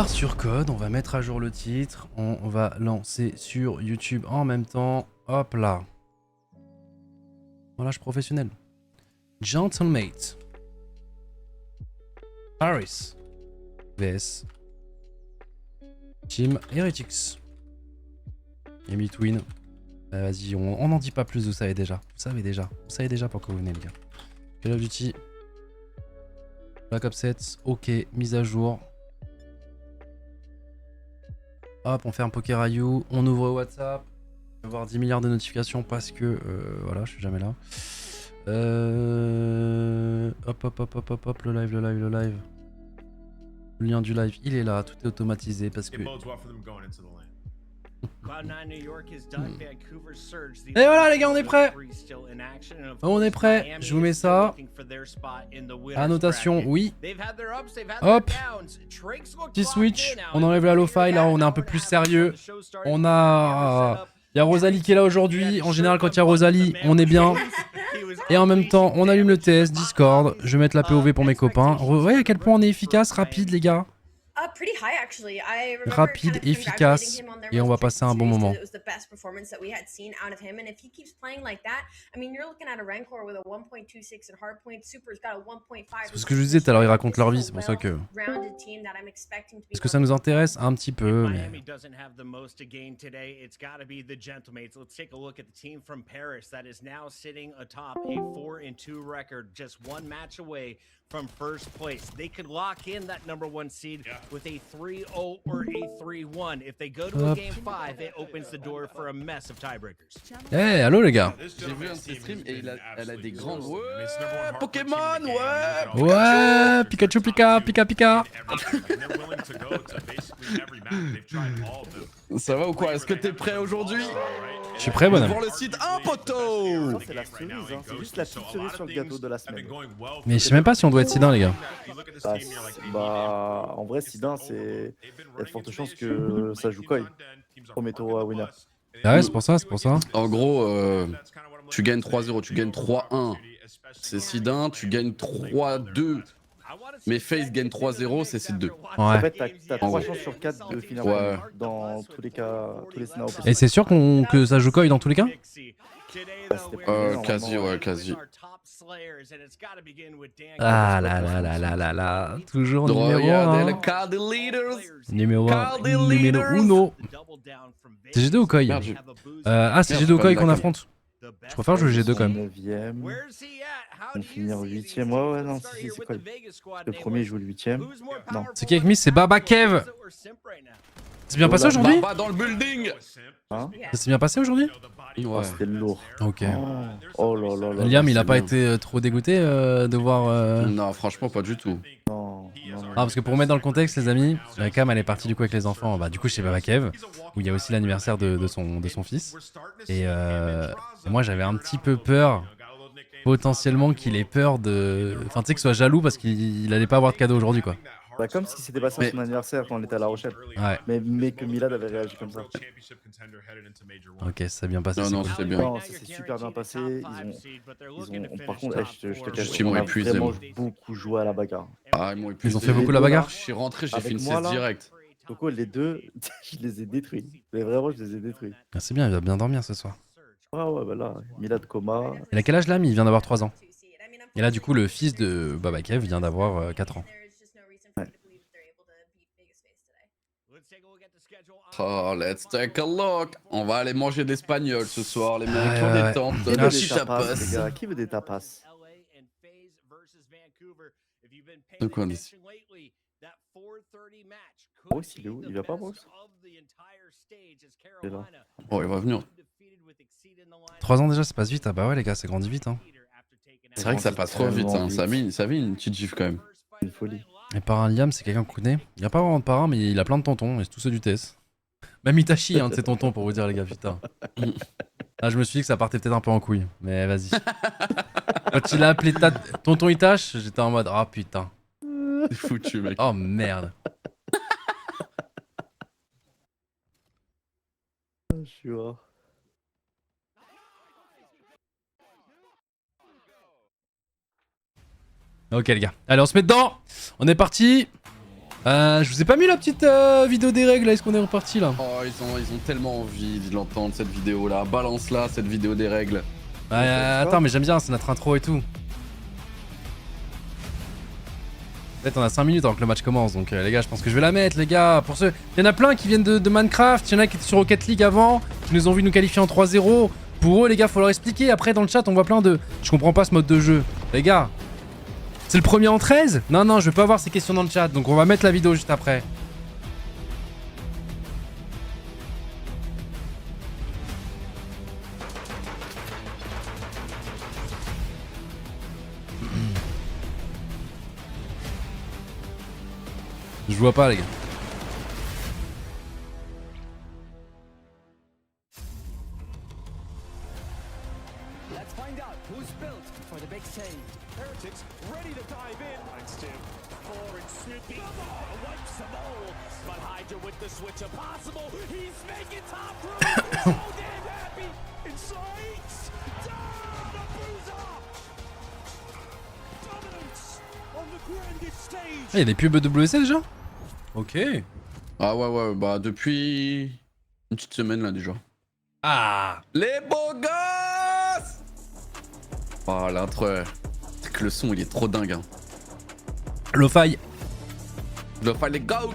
part sur code, on va mettre à jour le titre, on va lancer sur YouTube en même temps. Hop là. Voilà, je suis professionnel. Gentlemate. Paris. VS. Team Heretics. Et Between. Vas-y, on n'en dit pas plus, vous savez déjà. Vous savez déjà pourquoi vous venez, les gars. Call of Duty. Black Ops 7. Ok, mise à jour. Hop, on fait un poker à you. On ouvre WhatsApp. On va avoir 10 milliards de notifications parce que... voilà, je suis jamais là. Hop, le live. Le lien du live, il est là, tout est automatisé parce que... Et voilà les gars, on est prêts. On est prêts, je vous mets ça. Annotation, oui. Hop. Petit switch, on enlève la lo-fi, là on est un peu plus sérieux. On a... Il y a Rosalie qui est là aujourd'hui. En général, quand il y a Rosalie, on est bien. Et en même temps, on allume le TS, Discord. Je vais mettre la POV pour mes copains. Vous voyez à quel point on est efficace, rapide, les gars. Rapide, efficace, et on va passer un bon moment. C'est ce que je vous disais tout à l'heure, ils racontent leur vie, c'est pour ça que... Parce que ça nous intéresse un petit peu, mais... From first place. They could lock in that #1 seed with a 3-0 or a 3-1. If they go to a game 5, it opens the door for a mess of tiebreakers. Hey, allô les gars. J'ai vu un de ses streams et elle a des grandes... Ouais, Pokémon, ouais. Ouais, Pikachu, Pika. Ça va ou quoi? Est-ce que t'es prêt aujourd'hui? Je suis prêt, bonhomme. Pour le site, un poteau. C'est la cerise, hein. C'est juste la petite cerise sur le gâteau de la semaine. Mais je sais même pas si on doit être sidin, les gars. Bah, en vrai, Sidin, c'est. Il y a de fortes chances que ça joue Koi. Premier tour à winner. Ah ouais, c'est pour ça. En gros, tu gagnes 3-0, tu gagnes 3-1. C'est Sidin, tu gagnes 3-2. Mais Face gagne 3-0, c'est Sid 2. Ouais. En fait, t'as 3 chances sur 4 de finir dans tous les cas, tous les scénarios possibles. Et c'est sûr que ça joue Koi dans tous les cas? Quasi, ouais, quasi. Ah là. Toujours numéro Regardez 1. le cas des leaders. Numéro 1. Call the Numéro leaders. 1. C'est G2 ou Koi? Merde, c'est G2 ou Koi qu'on affronte. Je préfère jouer G2 quand même. 9ème. On finit en 8ème. Ouais, non, si, c'est Koi. Le premier joue le 8ème. Non. C'est qui avec Miss? C'est Baba Kev. C'est bien passé aujourd'hui? Baba dans le building. Hein? Ça s'est bien passé aujourd'hui? Ouais. C'était lourd. Ok. Oh là là. Liam, il a c'est pas bien. été trop dégoûté de voir... Non, franchement, pas du tout. Non. Ah, parce que pour remettre dans le contexte, les amis, la cam elle est partie du coup avec les enfants, bah du coup chez Baba Kev, où il y a aussi l'anniversaire de son fils. Et moi j'avais un petit peu peur, potentiellement qu'il ait peur de... Enfin tu sais qu'il soit jaloux parce qu'il allait pas avoir de cadeau aujourd'hui quoi. Bah, comme ce qui s'était passé à son anniversaire quand on était à La Rochelle. Ouais. Mais que Milad avait réagi comme ça. Ok, ça s'est bien passé. Non, c'est non, cool. c'était bien. Non, ça s'est super bien passé. Ils ont... Par contre, je te cache, Juste, ils m'ont on a épuisé, vraiment moi. beaucoup joué à la bagarre. Ah, ils m'ont épuisé. Ils ont fait beaucoup la bagarre? Je suis rentré, j'ai fait Avec une moi, 16 là. direct. Donc, les deux, je les ai détruits. Mais vraiment, je les ai détruits. Ah, c'est bien, il va bien dormir ce soir. Ouais, bah là, Milad coma. Il a quel âge là? Il vient d'avoir 3 ans. Et là du coup le fils de Baba Kev vient d'avoir 4 ans. Oh, let's take a look. On va aller manger de l'espagnol ce soir, les mecs. Ouais, On ouais. détente. Qui Ah, veut Le des petit tapas, les tapas. gars? Qui veut des tapas? De quoi on est... Brooks, il est où? Il va pas, Brooks? Il est là. Oh, il va venir. 3 ans déjà, ça passe vite. Ah bah ouais les gars, ça grandit vite hein. C'est vrai que ça passe trop vite. Hein. Ça met une petite gifle quand même. Une folie. Et parrain Liam, c'est quelqu'un qu'on connaît. Il n'y a pas vraiment de parrain, mais il a plein de tontons, et c'est tous ceux du TS. Même Itachi, un de ses tontons, pour vous dire, les gars, putain. Là, je me suis dit que ça partait peut-être un peu en couille, mais vas-y. Quand il a appelé tonton Itachi, j'étais en mode, ah putain. C'est foutu, mec. Oh merde. Je suis mort. Ok, les gars. Allez, on se met dedans. On est parti. Je vous ai pas mis la petite vidéo des règles, là, est-ce qu'on est reparti là? Oh, ils ont tellement envie de l'entendre cette vidéo là. Balance-la, cette vidéo des règles. Attends, mais j'aime bien, c'est notre intro et tout. Peut-être on a 5 minutes avant que le match commence, donc les gars, je pense que je vais la mettre, les gars. Pour ceux, il y en a plein qui viennent de Minecraft, il y en a qui étaient sur Rocket League avant, qui nous ont vu nous qualifier en 3-0. Pour eux, les gars, faut leur expliquer. Après, dans le chat, on voit plein de... Je comprends pas ce mode de jeu. Les gars, c'est le premier en 13? Non, non, je vais pas voir ces questions dans le chat, donc on va mettre la vidéo juste après. Je vois pas, les gars. Let's find out who's built for the big save. Heretics ready to dive in. Finds Tim. Forward Snoopy. Wipes them all. But Hydra with the switch impossible. He's making top room. So damn happy. Insights. Down the Bruiser. Dominance on the grandest stage. Il y a des pubs WC déjà? Ok. Ah ouais, bah depuis une petite semaine là déjà. Ah. Les beaux gosses. Oh l'intro, c'est que le son il est trop dingue hein. Lo-Fi. Lo-Fi les goats.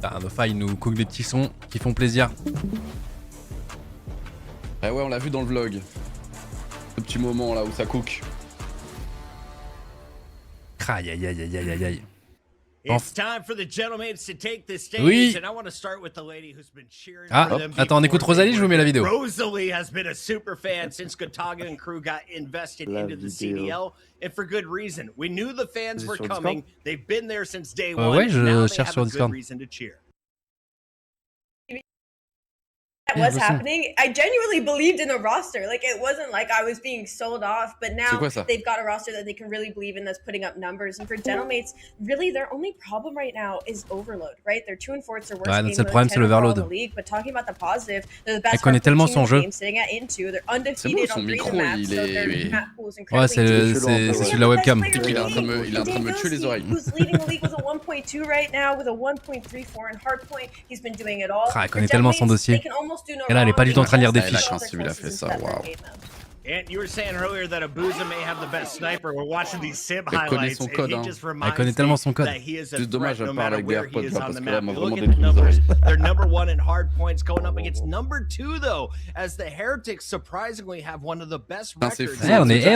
Ah, Lo-Fi nous cook des petits sons qui font plaisir. Eh ouais, on l'a vu dans le vlog. Ce petit moment là où ça cook. Aïe aïe aïe aïe aïe aïe aïe. It's time for the gentlemen to take the stage, Oui. and I want to start with the lady who's been cheering Ah, for them attends, on écoute before Rosalie, they je vous mets la vidéo. Rosalie has been a super fan since Gotaga and crew got invested La into the vidéo. CDL, and for good reason. We knew the fans were Sur Discord? coming. They've been there since day one. Ouais, je and now they cherche have sur a Discord. good reason to cheer. Was happening. I genuinely believed in the roster. Like, it wasn't like I was being sold off, but now quoi, ça? they've got a roster that they can really believe in that's putting up numbers. And for Gentlemates, really their only problem right now is overload, right? They're 2-4, it's their worst Ouais, game c'est le problème, c'est overall in l'overload. the league. But talking about the positive, they're the best Elle connaît tellement son jeu. team sitting at into. They're C'est bon, undefeated son on 3 micro, maps, il so their est... map pool is Ouais, incredibly c'est celui de la webcam. Il est en train de me tuer les oreilles. Who's leading the league with a 1.2 right now, with a 1.34 in hardpoint. He's been doing it all. Ah, elle For connaît tellement son Gentlemates, dossier. they can almost do no Et là, elle est pas du tout en train de lire des Elle a fiches. 15 il a fait ça, waouh. And you were saying earlier that Abuza may have the best sniper. We're watching these sim Elle connaît highlights, son and code, he hein. just Elle reminds connaît tellement son me code. that he is a Juste dommage, threat no elle parle matter avec des where he AirPods, is là, on parce the que là, map. elle m'a You vraiment look at the détruit les numbers, they're number 1 in hard points going up against number 2 though, as the Heretics surprisingly have one of the best Putain, c'est records. fou.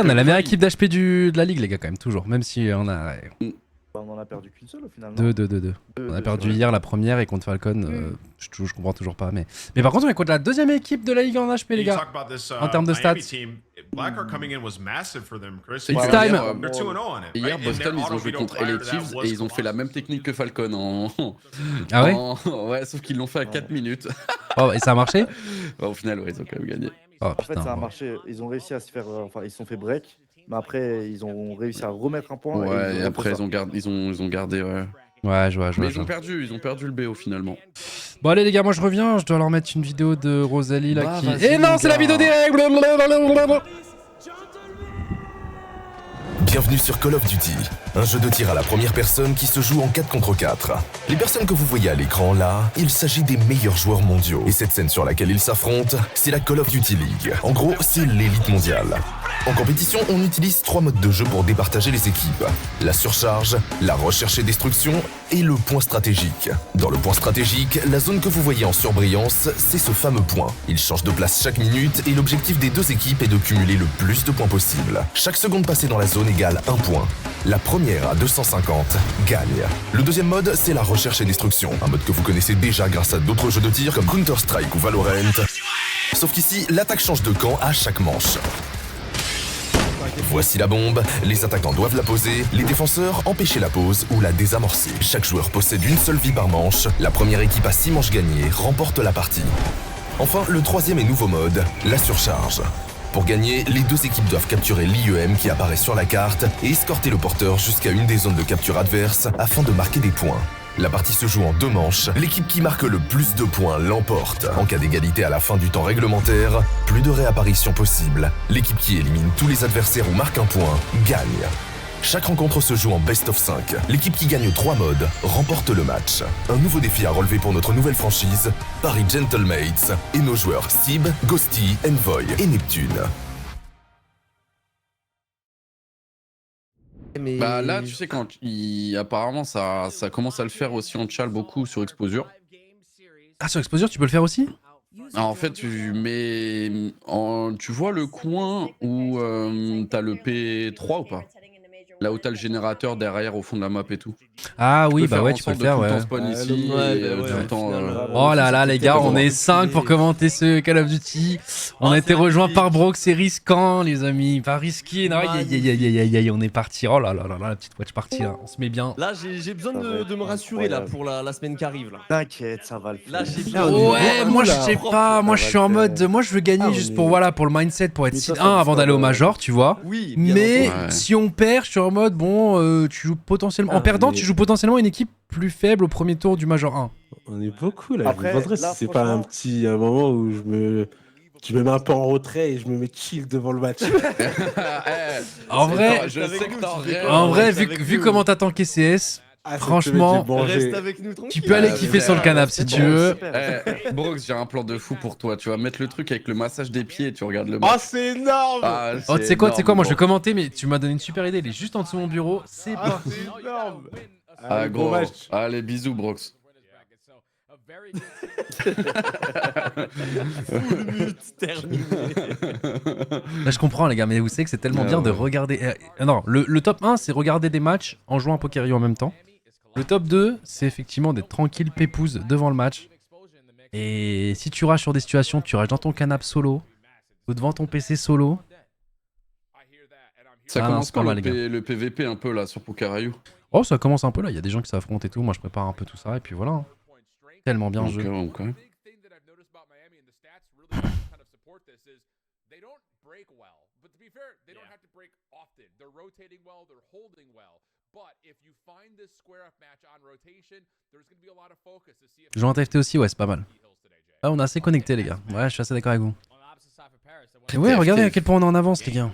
On a la meilleure équipe d'HP de la ligue, les gars, quand même, toujours. Même si on a. On en a perdu qu'une seule au final. 2. On a perdu hier la première et contre Falcon. Je comprends toujours pas. Mais par contre, on est contre la deuxième équipe de la ligue en HP, les gars. En termes de stats. C'est It's que time. Hier, Boston, ils ont joué contre Electives et ils ont fait la même technique que Falcon en... Ah ouais Ouais, sauf qu'ils l'ont fait à 4 minutes. Oh, et ça a marché? Bah, au final, ouais, ils ont quand même gagné. Oh, En fait, putain. ça a marché. Ils ont réussi à se faire. Enfin, ils se sont fait break. Mais après, ils ont réussi à remettre un point. Ouais, et après, refait ils ont gardé, ouais. Ouais, je vois. Mais ils ont perdu le BO finalement. Bon, allez, les gars, moi je reviens. Je dois leur mettre une vidéo de Rosalie là Bah, qui. vas-y, Et non, mon c'est la gars. vidéo des règles! Bienvenue sur Call of Duty, un jeu de tir à la première personne qui se joue en 4 contre 4. Les personnes que vous voyez à l'écran là, il s'agit des meilleurs joueurs mondiaux. Et cette scène sur laquelle ils s'affrontent, c'est la Call of Duty League. En gros, c'est l'élite mondiale. En compétition, on utilise 3 modes de jeu pour départager les équipes. La surcharge, la recherche et destruction, et le point stratégique. Dans le point stratégique, la zone que vous voyez en surbrillance, c'est ce fameux point. Il change de place chaque minute et l'objectif des 2 équipes est de cumuler le plus de points possible. Chaque seconde passée dans la zone égale 1 point. La première à 250 gagne. Le deuxième mode, c'est la recherche et destruction. Un mode que vous connaissez déjà grâce à d'autres jeux de tir comme Counter-Strike ou Valorant. Sauf qu'ici, l'attaque change de camp à chaque manche. Voici la bombe, les attaquants doivent la poser, les défenseurs empêcher la pose ou la désamorcer. Chaque joueur possède une seule vie par manche, la première équipe à 6 manches gagnées remporte la partie. Enfin, le troisième et nouveau mode, la surcharge. Pour gagner, les 2 équipes doivent capturer l'IEM qui apparaît sur la carte et escorter le porteur jusqu'à une des zones de capture adverse afin de marquer des points. La partie se joue en 2 manches, l'équipe qui marque le plus de points l'emporte. En cas d'égalité à la fin du temps réglementaire, plus de réapparitions possibles. L'équipe qui élimine tous les adversaires ou marque un point gagne. Chaque rencontre se joue en best of 5. L'équipe qui gagne 3 modes remporte le match. Un nouveau défi à relever pour notre nouvelle franchise, Paris Gentlemates, et nos joueurs Sib, Ghosty, Envoy et Neptune. Mais... Bah là, tu sais, quand apparemment ça commence à le faire aussi en chal beaucoup sur Exposure. Ah, sur Exposure, tu peux le faire aussi? Alors, en fait, tu vois le coin où t'as le P3 ou pas? Là où t'as le générateur derrière au fond de la map et tout. Ah oui, bah ouais, tu peux le faire, ouais. Oh là là, les gars, on est 5 pour commenter ce Call of Duty. On a été rejoint par Brox, c'est risquant, les amis. Pas risqué, non, aïe, on est parti. Oh là là là, la petite watch party là, on se met bien. Là, j'ai besoin de me rassurer là pour la semaine qui arrive. T'inquiète, ça va le faire. Là, j'ai besoin Ouais, moi je sais pas, moi je suis en mode, moi je veux gagner juste pour voilà, pour le mindset, pour être seed 1 avant d'aller au Major, tu vois. Oui, mais si on perd, je suis en mode, bon, tu joues potentiellement. En perdant, tu joues potentiellement une équipe plus faible au premier tour du Major 1. On est beaucoup là. Après, je me demanderais si c'est pas un moment où je me mets un peu en retrait et je me mets chill devant le match. En vrai, je sais que t'en rêves. En vrai, vu comment t'attends KCS, franchement, reste avec nous, tu peux aller kiffer sur le canapé si tu veux. Brox, j'ai un plan de fou pour toi. Tu vas mettre le truc avec le massage des pieds et tu regardes le match. Oh, c'est énorme! Oh, tu sais quoi, moi je vais commenter, mais tu m'as donné une super idée. Il est juste en dessous de mon bureau. C'est parti. C'est énorme! Ah, gros. Allez, bisous, Brox. Là, je comprends, les gars, mais vous savez que c'est tellement bien de regarder. Non, le top 1, c'est regarder des matchs en jouant à Poker.io en même temps. Le top 2, c'est effectivement d'être tranquille, pépouze devant le match. Et si tu rages sur des situations, tu rages dans ton canapé solo ou devant ton PC solo. Ça commence pas mal, le PVP un peu là sur Poker.io. Oh, ça commence un peu là, il y a des gens qui s'affrontent et tout. Moi, je prépare un peu tout ça et puis voilà. Tellement bien le jeu. Jouer un TFT aussi, ouais, c'est pas mal. Ah, on est assez connectés, les gars. Ouais, je suis assez d'accord avec vous. Et ouais, regardez à quel point on est en avance, les gars.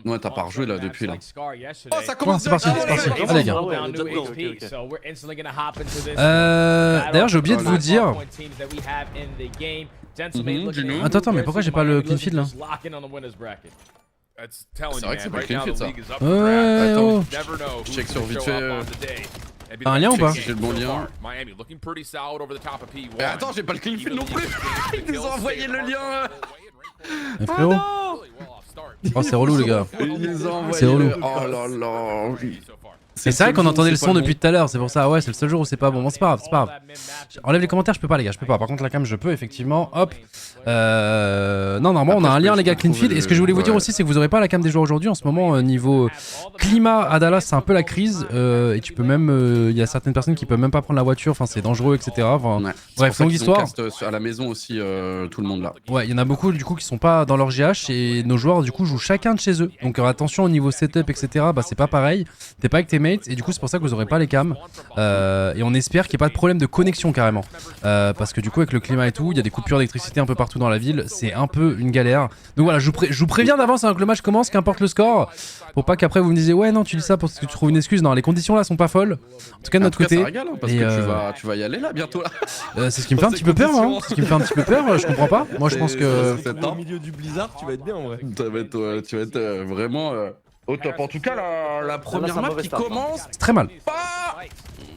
Ouais, t'as pas rejoué là depuis là. Oh, ça commence, c'est parti, c'est parti. Allez, les gars. D'ailleurs, j'ai oublié de vous dire. Attends, mais pourquoi j'ai pas le clean feed là? C'est vrai que c'est pas le clean feed ça. Ouais, oh. Je check sur vite fait. T'as un lien ou pas? J'ai le bon lien. Mais attends, j'ai pas le clean feed non plus. Ils nous ont envoyé le lien. Mais frérot. Oh, c'est relou, les gars. C'est relou. Oh là là. C'est vrai qu'on entendait le son depuis tout à l'heure, c'est pour ça. Ouais, c'est le seul jour où c'est pas bon. Bon, c'est pas grave, c'est pas grave. Enlève les commentaires, je peux pas, les gars, je peux pas. Par contre, la cam, je peux, effectivement. Hop. Non, normalement, on a un lien, les gars, clean feed. Et ce que je voulais vous dire aussi, c'est que vous aurez pas la cam des joueurs aujourd'hui. En ce moment, niveau climat à Dallas, c'est un peu la crise. Et tu peux même. Il y a certaines personnes qui peuvent même pas prendre la voiture. Enfin, c'est dangereux, etc. Enfin, bref, longue histoire. À la maison aussi, tout le monde là. Ouais, il y en a beaucoup, du coup, qui sont pas dans leur GH. Et nos joueurs, du coup, jouent chacun de chez eux. Donc, attention au niveau setup, etc. Bah, c'est pas pareil. T'es pas avec tes mates. Et du coup, c'est pour ça que vous aurez pas les cams. Et on espère qu'il n'y ait pas de problème de connexion carrément. Parce que du coup, avec le climat et tout, il y a des coupures d'électricité un peu partout dans la ville. C'est un peu une galère. Donc voilà, je vous préviens d'avance avant que le match commence, qu'importe le score. Pour pas qu'après vous me disiez, ouais, non, tu dis ça parce que tu trouves une excuse. Non, les conditions là sont pas folles. En tout cas, de notre côté. Ça régale, hein, parce que tu vas y aller là bientôt là. C'est ce qui me fait un petit peu peur. Hein. C'est ce qui me fait un petit peu peur. Je comprends pas. Moi, je pense que. Au milieu du blizzard, tu vas être bien en vrai. Tu vas être vraiment. Au top. En tout cas, la première map qui commence. C'est très mal.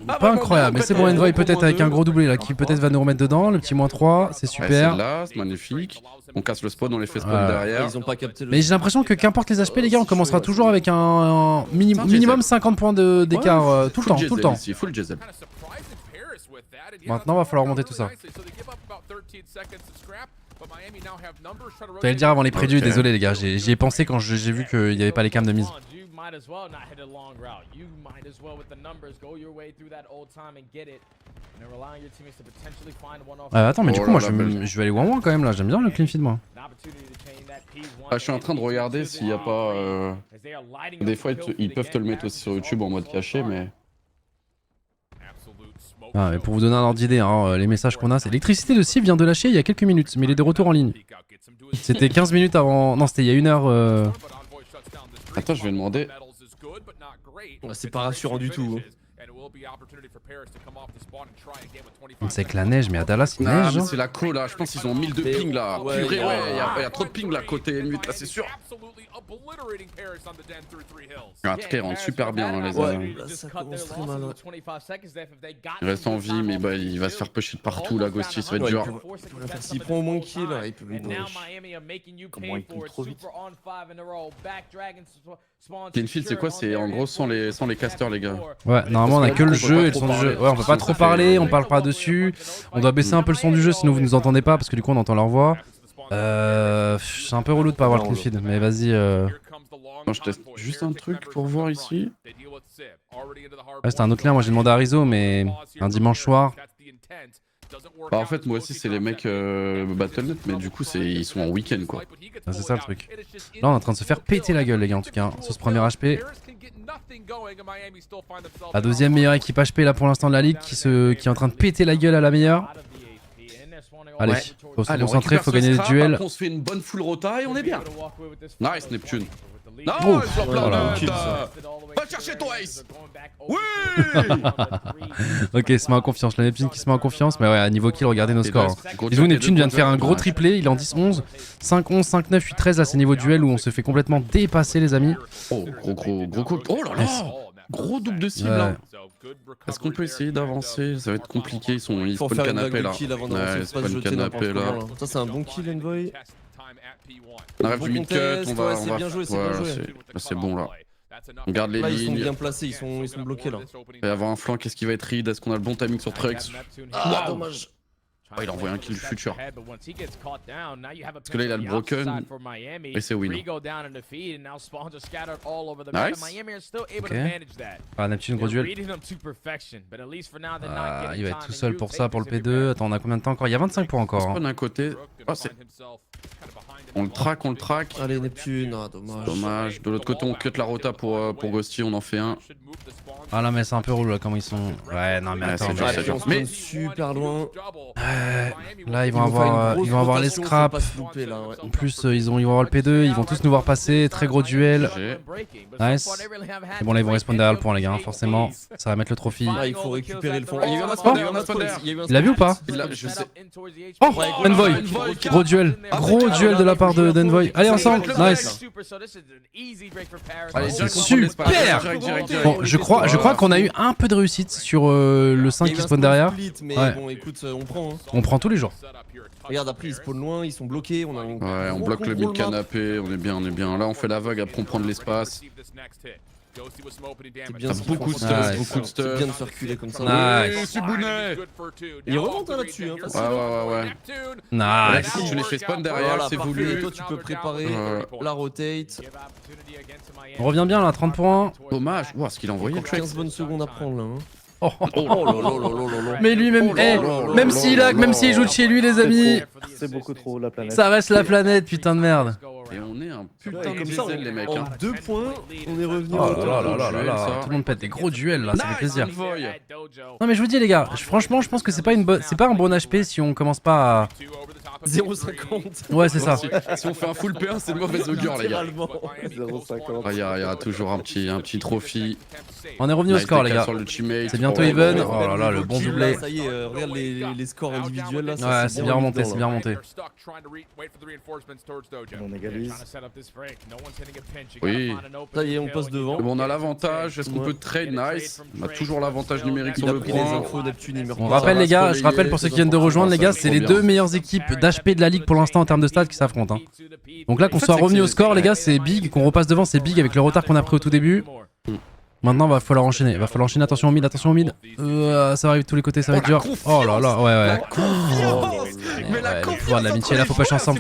Pas incroyable, mais c'est bon. Envoy peut-être avec un gros doublé là qui peut-être va nous remettre dedans. Le petit -3, c'est super. Là, c'est magnifique. On casse le spawn, on les fait spawn derrière. Ils ont pas capté mais j'ai l'impression que qu'importe les HP, les gars, on commencera toujours avec un minimum 50 points d'écart tout le temps. Tout le temps. Full Jezzel. Maintenant, va falloir monter tout ça. J'allais le dire avant les prédus, désolé les gars, j'y ai pensé quand j'ai vu qu'il n'y avait pas les cams de mise. Attends, mais du coup, moi je vais aller 1-1 quand même là, j'aime bien le clean feed moi. Je suis en train de regarder s'il n'y a pas. Des fois, ils peuvent te le mettre aussi sur YouTube en mode caché, mais. Ah, mais pour vous donner un ordre d'idée, hein, les messages qu'on a, c'est l'électricité de Sib vient de lâcher il y a quelques minutes, mais il est de retour en ligne. C'était 15 minutes avant. Non, c'était il y a 1 heure. Attends, je vais demander. C'est pas rassurant du tout. C'est que la neige, mais à Dallas, il Ah, neige. mais Hein. c'est la co là, je pense qu'ils ont 1000 de ping là. Ouais, Purée, ouais, ouais, il y a trop de ping là côté ennemi, là c'est sûr. En tout cas, ils rentrent super bien hein, les Ouais, amis. là, ça commence très mal. Il reste en vie, mais bah, il va se faire pusher de partout là, Ghosty, ça va être dur. S'il prend au moins kill, il peut lui Comment il tombe trop vite. Cleanfield, c'est quoi? C'est en gros sans les casters, les gars. Ouais, normalement on a que le jeu et le son du jeu. Ouais, on peut pas trop parler, on parle pas dessus. On doit baisser un peu le son du jeu sinon vous nous entendez pas parce que du coup on entend leur voix. C'est un peu relou de pas avoir le cleanfield, mais vas-y. Attends, je teste juste un truc pour voir ici. Ouais, c'était un autre lien, moi j'ai demandé à Rizzo, mais un dimanche soir. Bah, en fait, moi aussi, c'est les mecs Battle.net, mais du coup, ils sont en week-end quoi. C'est ça le truc. Là on est en train de se faire péter la gueule les gars en tout cas, hein, sur ce premier HP. La deuxième meilleure équipe HP là pour l'instant de la ligue qui est en train de péter la gueule à la meilleure. Allez, faut se concentrer, faut gagner des duels. On se fait une bonne full rota et on est bien. Nice Neptune. Nice, Oh, voilà. voilà. Va chercher ton ace. Oui. Ok, il se met en confiance, la Neptune qui se met en confiance, mais ouais, à niveau kill, regardez nos scores. Bisous, Neptune vient de faire un gros triplé, il est en 10-11, 5-11, 5-9, 8-13, là c'est niveau duel où on se fait complètement dépasser les amis. Oh, gros coup. Oh là là. Gros double de cible là. Est-ce qu'on peut essayer d'avancer? Ça va être compliqué, ils spawn canapé là. Ouais, ils spawn canapé là. Ça c'est un bon kill Envoy. On arrive du mid-cut, on va... C'est bien joué, c'est bien joué. C'est bon là. On garde les Là ils sont lignes. bien placés, ils sont bloqués là. Il va y avoir un flanc, qu'est-ce qui va être read? Est-ce qu'on a le bon timing sur Trex? Ah dommage. Oh, il a envoyé un kill futur. Parce que là il a le broken et c'est win. Nice. Ok. Ah, Neptune, gros duel. Ah, il va être tout seul pour ça, pour le P2. Attends, on a combien de temps encore? Il y a 25 points encore. Hein. D'un côté. Oh, on le traque. Allez Neptune, ah dommage. Dommage. De l'autre côté on cut la rota pour Ghosty, on en fait un. Ah là, mais c'est un peu relou là, comment ils sont. Ouais, non, mais attends. c'est dur. Mais super loin. Là, ils vont avoir les scraps. En plus, ils vont avoir le P2, ils vont tous nous voir passer. Très gros duel. Nice. Et bon, là, ils vont respawn derrière le point, les gars, hein, forcément. Ça va mettre le trophy. Ah, il faut récupérer le fond. Il a vu ou pas? Je sais. Oh, Envoy. Gros duel. Gros duel de la part d'Envoy. Allez, ensemble. Nice. Allez, Super. Bon, je crois qu'on a eu un peu de réussite sur le 5 qui spawn derrière. Mais bon, écoute, on prend. On prend tous les jours. Regarde, après ils spawnent loin, ils sont bloqués. Ouais, on bloque le mid canapé, on est bien. Là, on fait la vague, après on prend de l'espace. C'est bien beaucoup de stuff, C'est bien de faire reculer comme ça. Nice. C'est Bounet. Il remonte là-dessus. Ouais. Nice. Si tu les fais spawn derrière, c'est voulu. Toi, tu peux préparer la rotate. On revient bien là, 30 points. Dommage. Ouah, ce qu'il a envoyé. 15 bonnes secondes à prendre là. Oh. Oh là. Mais lui, même s'il joue de chez lui, les amis, C'est beaucoup trop la planète. ça reste la planète, putain de merde. Et on est un putain de Comme ça, diesel, les mecs. en 2 points, on est revenu. Oh là. Tout le monde pète des gros duels là, ça fait plaisir. Envoy. Non mais je vous dis les gars, franchement je pense que c'est pas un bon HP si on commence pas à... 0,50. Ouais c'est ça. Si on fait un full P1, c'est de mauvaise augure, les gars. 0,50. Il y a toujours un petit trophy. On est revenu au score les gars. C'est bientôt even. Oh là là, le bon doublé. Ça y est, regarde les scores individuels là. Ouais, c'est bien remonté, c'est bien remonté. On égalise. Oui. Ça y est, on passe devant. Bon, on a l'avantage. Est-ce qu'on peut trade? Nice. On a toujours l'avantage numérique Il sur a le pris les point. infos Neptune. On rappelle les gars, je rappelle pour ceux qui viennent de rejoindre les gars, c'est les deux meilleures équipes d'HP de la ligue pour l'instant en termes de stats qui s'affrontent. Hein. Donc là qu'on soit revenu au score les gars, c'est big, qu'on repasse devant, c'est big avec le retard qu'on a pris au tout début. Maintenant va falloir enchaîner, attention au mid, ça va arriver de tous les côtés, ça va être dur. Oh là là, ouais. Mais la le pouvoir de l'amitié là, faut push ensemble,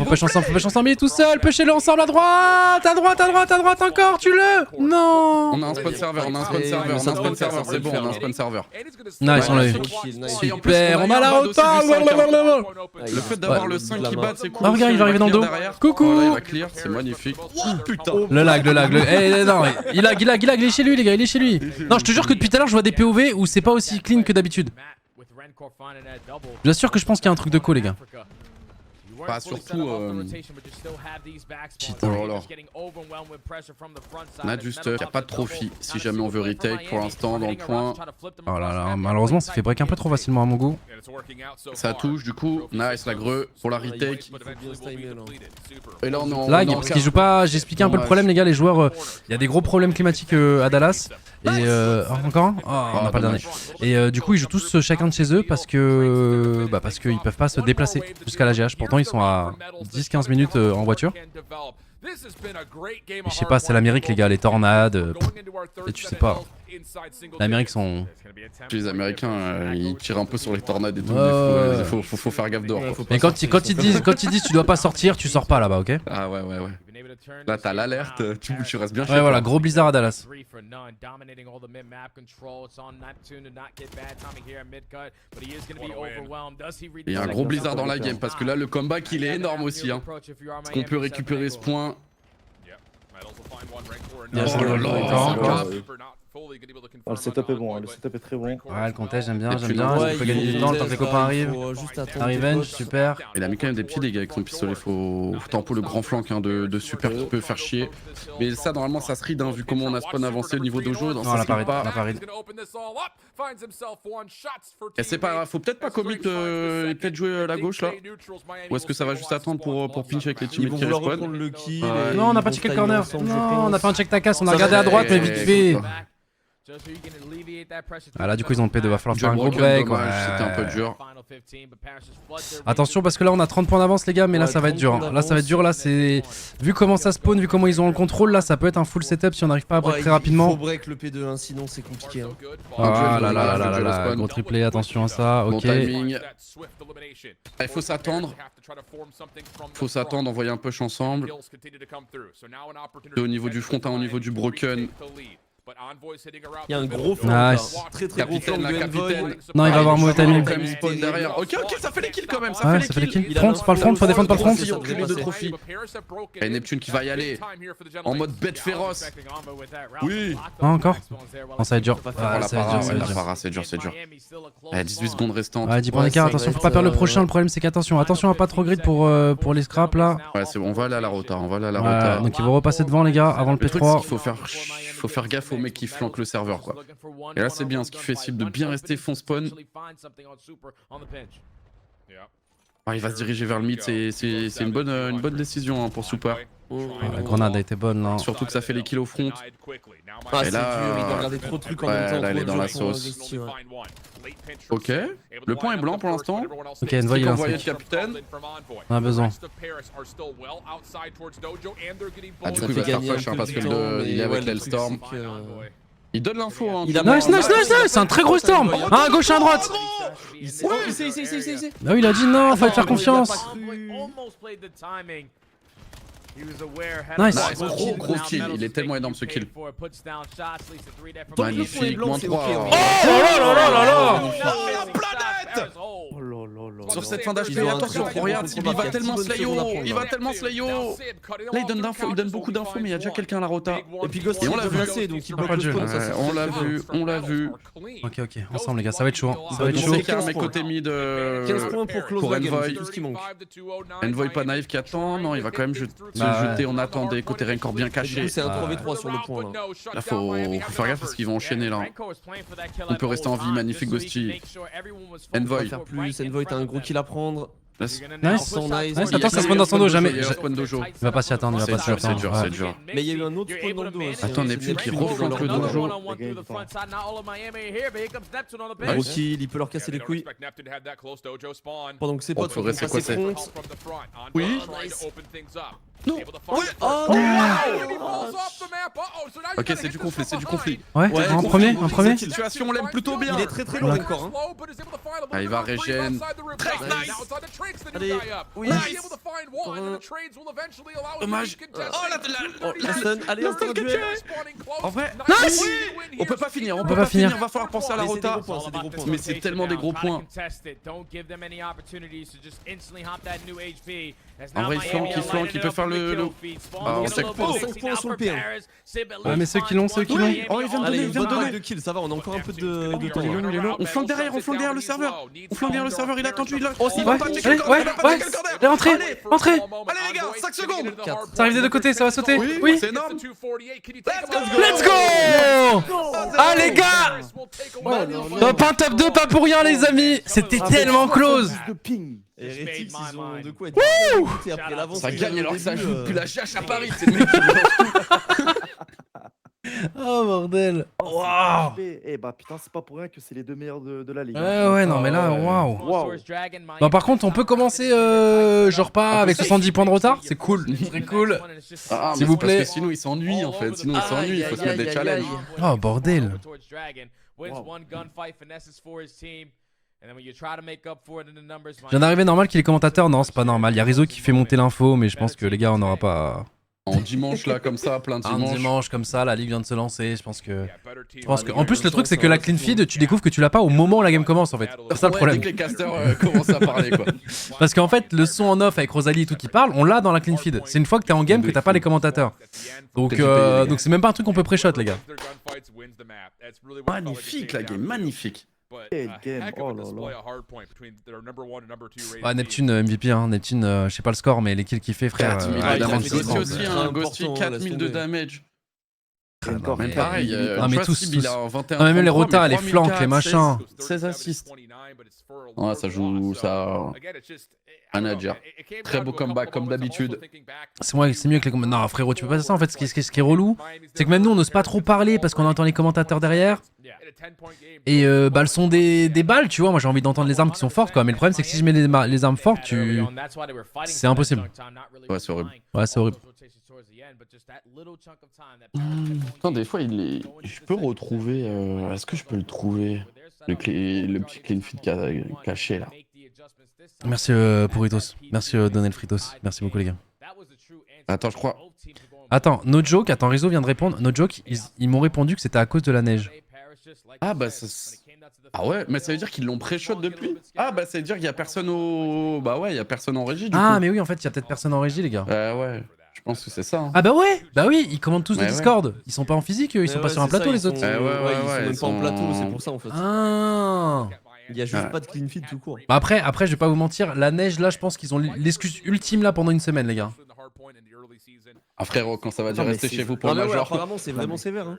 il est tout seul, pushez-le ensemble à droite encore, tue-le. Non. On a un spawn serveur, c'est bon, on a un spawn serveur. Nice, on l'a eu. Super, on a la rota. Le fait d'avoir le 5 qui bat, c'est cool. Oh regarde, il va arriver dans le dos. Coucou. Il va clear, c'est magnifique. Putain. Le lag. Non, il lag, il est chez lui les gars, il est chez lui. Non, je te jure que depuis tout à l'heure je vois des POV où c'est pas aussi clean que d'habitude. Je vous assure que je pense qu'il y a un truc de co les gars. Bah surtout on a du stuff, y a pas de trophy si jamais on veut retake pour l'instant dans le point. Oh là là, malheureusement ça fait break un peu trop facilement à mon goût. Ça touche du coup, nice la greu pour la retake. Et là on est en lag parce qu'ils jouent pas, j'ai expliqué un peu le problème les gars, les joueurs, il y a des gros problèmes climatiques à Dallas. Et encore un on n'a pas le dernier. Et du coup ils jouent tous chacun de chez eux parce que parce qu'ils peuvent pas se déplacer jusqu'à la GH. Pourtant ils sont à 10-15 minutes en voiture. Et je sais pas, c'est l'Amérique les gars, les tornades. Et tu sais pas. L'Amérique sont... Les Américains ils tirent un peu sur les tornades et tout. Faut faire gaffe dehors. Mais quand ils disent tu dois pas sortir, tu sors pas là-bas, ok? Ah ouais. Là t'as l'alerte, tu restes bien chez toi. Ouais voilà, gros blizzard à Dallas. Il y a un gros blizzard dans la game parce que là le comeback il est énorme aussi. Est-ce qu'on peut récupérer ce point? Le setup est bon, le setup est très bon. Ouais, le contest j'aime bien. On peut gagner du temps le temps que les copains arrivent. Un revenge, super. Il a mis quand même des petits dégâts avec son pistolet, faut tempo le grand flank de super qui peut faire chier. Mais ça normalement ça se ride vu comment on a spawn avancé le niveau dojo. Non, on l'a pas ride. Et c'est pas grave, faut peut-être pas commit et peut-être jouer à la gauche là. Ou est-ce que ça va juste attendre pour pinch avec les teammates qui respawn? Non, on a pas checké le corner. Non, on a fait un check tacasse, on a regardé à droite mais vite fait. Ah là du coup ils ont le P2, va falloir faire un gros break. C'était un peu dur. Attention parce que là on a 30 points d'avance les gars, mais là ça va être dur. Là ça va être dur, là c'est... Vu comment ça spawn, vu comment ils ont le contrôle, là ça peut être un full setup si on n'arrive pas à break très rapidement. Il faut break le P2 sinon c'est compliqué. Ah là là, gros triplé, attention à ça, ok. Bon timing. Il faut s'attendre. Faut s'attendre, envoyer un push ensemble. Et au niveau du front, au niveau du broken. Il y a un gros flank, nice. Très gros flank de Envoy. Non, il va avoir mauvais timing. Derrière. Ok, ça fait les kills quand même. Ouais, ça fait les kills. Front, pas le front, faut défendre pas le front. Et Neptune qui va y aller en mode bête féroce. Oui. Ah, encore. Non, ça va être dur. C'est dur. 18 secondes restantes. Ouais, 10 points d'écart, attention, faut pas perdre le prochain. Le problème c'est qu'attention à pas trop grid pour les scraps là. Ouais, c'est bon, on va aller à la rota, Donc ils vont repasser devant les gars avant le P3. Il faut faire gaffe aux mecs qui flanquent le serveur quoi. Et là c'est bien ce qui fait cible de bien rester fond spawn. Il va se diriger vers le mid, c'est une bonne décision pour Super. La grenade a été bonne là. Surtout que ça fait les kills au front. Et là, il doit regarder trop de trucs en même temps. Là il est dans la sauce. Ok, le point est blanc pour l'instant. Ok, Envoy il a un le stick. capitaine. On a besoin. Ah du coup il va faire push parce qu'il est avec l'Hellstorm. Il donne l'info hein. Nice, c'est un très gros storm. À gauche et à droite. Il sait. Bah oui, il a dit non, fallait faire confiance. Nice. Gros kill, il est tellement énorme ce kill. Magnifique, moins 3. Oh là La planète. Sur cette fin d'HP, attention, regarde, il va tellement slayo. Là il donne beaucoup d'infos, mais il y a déjà quelqu'un à la rota. Et puis Ghost on l'a vu, donc il bloque le spawn. On l'a vu. Ok, ensemble les gars, ça va être chaud. Ça va être On chaud. sait qu'il y a un mec côté mid 15 points pour close la game, c'est tout ce qui manque. Envoy pas naïf qui attend, non, il va quand même se jeter, on attendait, côté Rancor bien caché. C'est un 3v3 sur le point là. Là faut faire gaffe parce qu'ils vont enchaîner là. On peut rester en vie, magnifique Ghosty. Envoy. Faire plus, Envoy t'as un gros kill à prendre. Nice. Attends, ça spawn dans son dos, jamais. Spawn dojo. Il va pas s'y attendre, C'est dur. Mais il y a eu un autre spawn dans le dos aussi. Attends, Neptune qui reflanque le dojo. Gros kill, il peut leur casser les couilles. Pendant que ses potes faudrait c'est quoi c'est. Oui. Non. Ok, c'est du conflit. Ouais, un premier. Situation, on l'aime plutôt bien. Il est très long encore. Il va régène. Très nice. Allez, oui. Dommage. La stun, allez, instant duel. En vrai, nice. On peut pas finir, finir. Va falloir penser à la rota. Mais c'est tellement des gros points. En vrai, il flanque, il peut faire faire le... Ah, on sait que pour 5 points sur le P1. Ouais, mais ceux qui l'ont, ceux qui l'ont. Oh, il vient de Allez, donner, il vient de donner. de kills, ça va, on a encore un peu de temps. Il est long, il est long. On flanque derrière le serveur. On flanque derrière le serveur, il a attendu, il a... Oh, s'il Ouais, va pas checker allez, le corner, ouais, il va pas ouais. checker le corner. Allez, entrez, entrez. Allez les gars, 5 secondes. Ça arrive des deux côtés, ça va sauter. Oui. C'est énorme. Let's go. Ah les gars, top 1, top 2, pas pour rien les amis. C'était tellement close. De ping. Heretics, ils ont de quoi être dégoûtés après l'avance. Ça gagne alors que ça joue depuis la GH à Paris. C'est Oh bordel. Waouh. Eh bah putain, c'est pas pour rien que c'est les deux meilleurs de la ligue. Ouais, non mais là, waouh. Bon, par contre, on peut commencer genre pas avec 70 points de retard. C'est cool, très cool. S'il vous plaît. Parce que sinon il s'ennuie en fait. Sinon il s'ennuie. Il faut se mettre des challenges. Oh bordel. Je viens d'arriver, normal qu'il est commentateur? Non, c'est pas normal. Il y a Rizzo qui fait monter l'info, mais je pense que les gars, on n'aura pas. En dimanche là comme ça, plein de Un dimanches. dimanche comme ça, la ligue vient de se lancer. Je pense que. En plus, le truc, c'est que la clean feed, tu découvres que tu l'as pas au moment où la game commence en fait. C'est ça le problème. Dès que les casters commencent à parler quoi. Parce qu'en fait, le son en off avec Rosalie et tout qui parle, on l'a dans la clean feed. C'est une fois que t'es en game que t'as pas les commentateurs. Donc c'est même pas un truc qu'on peut pré-shot, les gars. Magnifique la game, magnifique. Quel game, oh là là. Ouais, Neptune MVP, hein. Neptune, je sais pas le score, mais les kills qu'il fait, frère. 4000 il damage. fait Ghosty trop. aussi, hein. Ghosty 4000 de damage. Non, mais Pareil, non, mais tous. il a 21. Non, mais même les rotas, les flanks, les machins. 16 assists. Ouais, ça joue, ça. Un à dire. Très beau comeback comme d'habitude. C'est mieux que les commentateurs. Non, frérot, tu peux pas dire ça en fait. Ce qui est relou, c'est que même nous, on n'ose pas trop parler parce qu'on entend les commentateurs derrière. Et bah, le son des balles, tu vois. Moi, j'ai envie d'entendre les armes qui sont fortes, quoi. Mais le problème, c'est que si je mets les armes fortes, c'est impossible. Ouais, c'est horrible. Ouais, c'est horrible. Putain, des fois, je peux retrouver. Est-ce que je peux le trouver? Le petit clean feed caché là. Merci Pourritos. Merci Donel Fritos. Merci beaucoup, les gars. Attends, je crois. Attends, no joke. Attends, Rizzo vient de répondre. No joke, ils m'ont répondu que c'était à cause de la neige. Ah bah ça... Ah ouais, mais ça veut dire qu'ils l'ont pré-shot depuis? Ah bah ça veut dire qu'il y a personne au... Bah ouais, il y a personne en régie du coup. Ah mais oui, en fait, il y a peut-être personne en régie, les gars. Ouais, je pense que c'est ça. Hein. Ah bah ouais, bah oui, ils commandent tous de Ouais, Discord. Ils sont pas en physique, ils sont pas sur un plateau, les autres. Ouais, Ils sont même pas en plateau, c'est pour ça en fait. Ah. Il y a juste pas de clean feed tout court. Bah après, je vais pas vous mentir, la neige là, je pense qu'ils ont l'excuse ultime là pendant une semaine, les gars. Ah frérot, quand ça va dire rester chez vous pour le Ouais, major. apparemment, c'est vraiment sévère. Hein.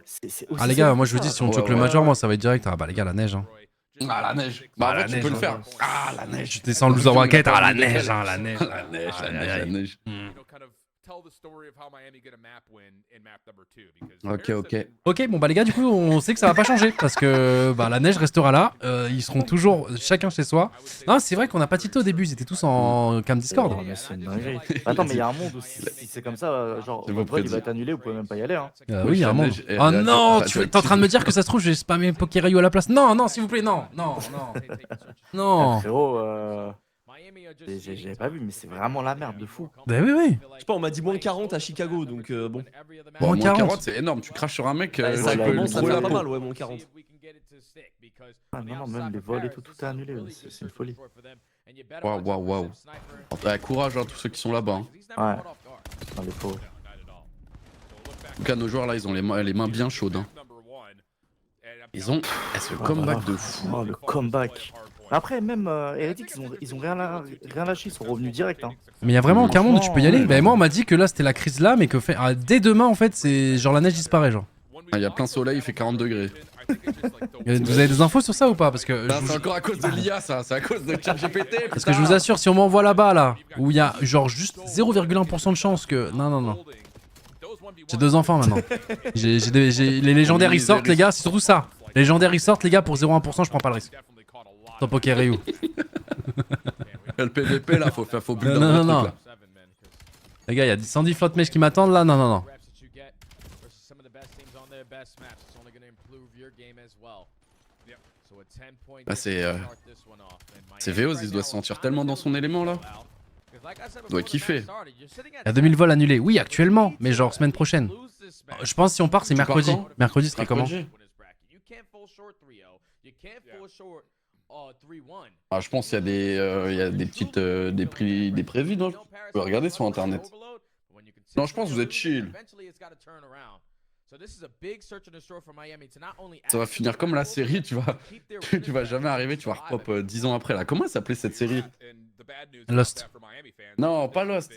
Ah les gars, moi je vous dis, si on choque le major, moi ça va être direct. Ah bah les gars, la neige. Hein. Ah la neige. Bah en vrai, tu peux le faire. Ah la neige. Je descends le loser bracket. Ah la neige, hein, la neige. La neige, la neige. Ok. Ok, bon bah les gars, du coup, on sait que ça va pas changer parce que bah la neige restera là. Ils seront toujours chacun chez soi. Non, c'est vrai qu'on a pas tité au début, ils étaient tous en cam Discord. Mais c'est une dinguerie. Attends, mais il y a un monde où si c'est comme ça, genre, votre vol il va être annulé, vous pouvez même pas y aller. Hein. Oui, il y a un monde. Oh non, t'es en train de me dire que ça se trouve, je vais spammer Pokerayu à la place. Non, non, s'il vous plaît, non. Non. Frérot, j'ai pas vu, mais c'est vraiment la merde de fou. Bah oui. Je sais pas, on m'a dit moins 40 à Chicago, donc bon. Bon, Moins moins 40, c'est énorme. Tu craches sur un mec, Ça tu peux lui commence à trouver faire la pas peau. mal, ouais, moins 40. Ah non, même les vols et tout est annulé, c'est une folie. Waouh. Courage à tous ceux qui sont là-bas. Hein. Ouais, dans les pauvres. En tout cas, nos joueurs là, ils ont les mains bien chaudes. Hein. Ils ont ce comeback de fou. Oh, le comeback. Après, même Heretics, ils ont rien lâché, ils sont revenus direct. Hein. Mais il y a vraiment aucun monde où tu peux y aller. Bah moi, on m'a dit que là, c'était la crise là, mais que dès demain, en fait, c'est genre la neige disparaît, genre. Il y a plein soleil, il fait 40 degrés. Vous avez des infos sur ça ou pas? Parce que C'est encore à cause de l'IA, ça. C'est à cause de ChatGPT. Parce que je vous assure, si on m'envoie là-bas, là, où il y a genre juste 0,1% de chance que... Non. J'ai 2 enfants maintenant. Les légendaires, ils sortent, les gars, c'est surtout ça. Les légendaires, ils sortent, les gars, pour 0,1%, je prends pas le risque. Top Pokéryu. Le PVP là, faut build Non. Les gars, il y a 110 flottes mèches qui m'attendent là. Non. Là, c'est Veoz, il doit se sentir tellement dans son élément là. Il doit kiffer. Il y a 2000 vols annulés. Oui, actuellement, mais genre semaine prochaine. Je pense si on part, c'est mercredi. quand Mercredi serait comment? Ah, je pense qu'il y a des petites des prévus, non? Je peux regarder sur internet. Non, je pense que vous êtes chill. Ça va finir comme la série, tu vas jamais arriver, tu vas repop 10 ans après là. Comment s'appelait cette série? Lost. Non, pas Lost.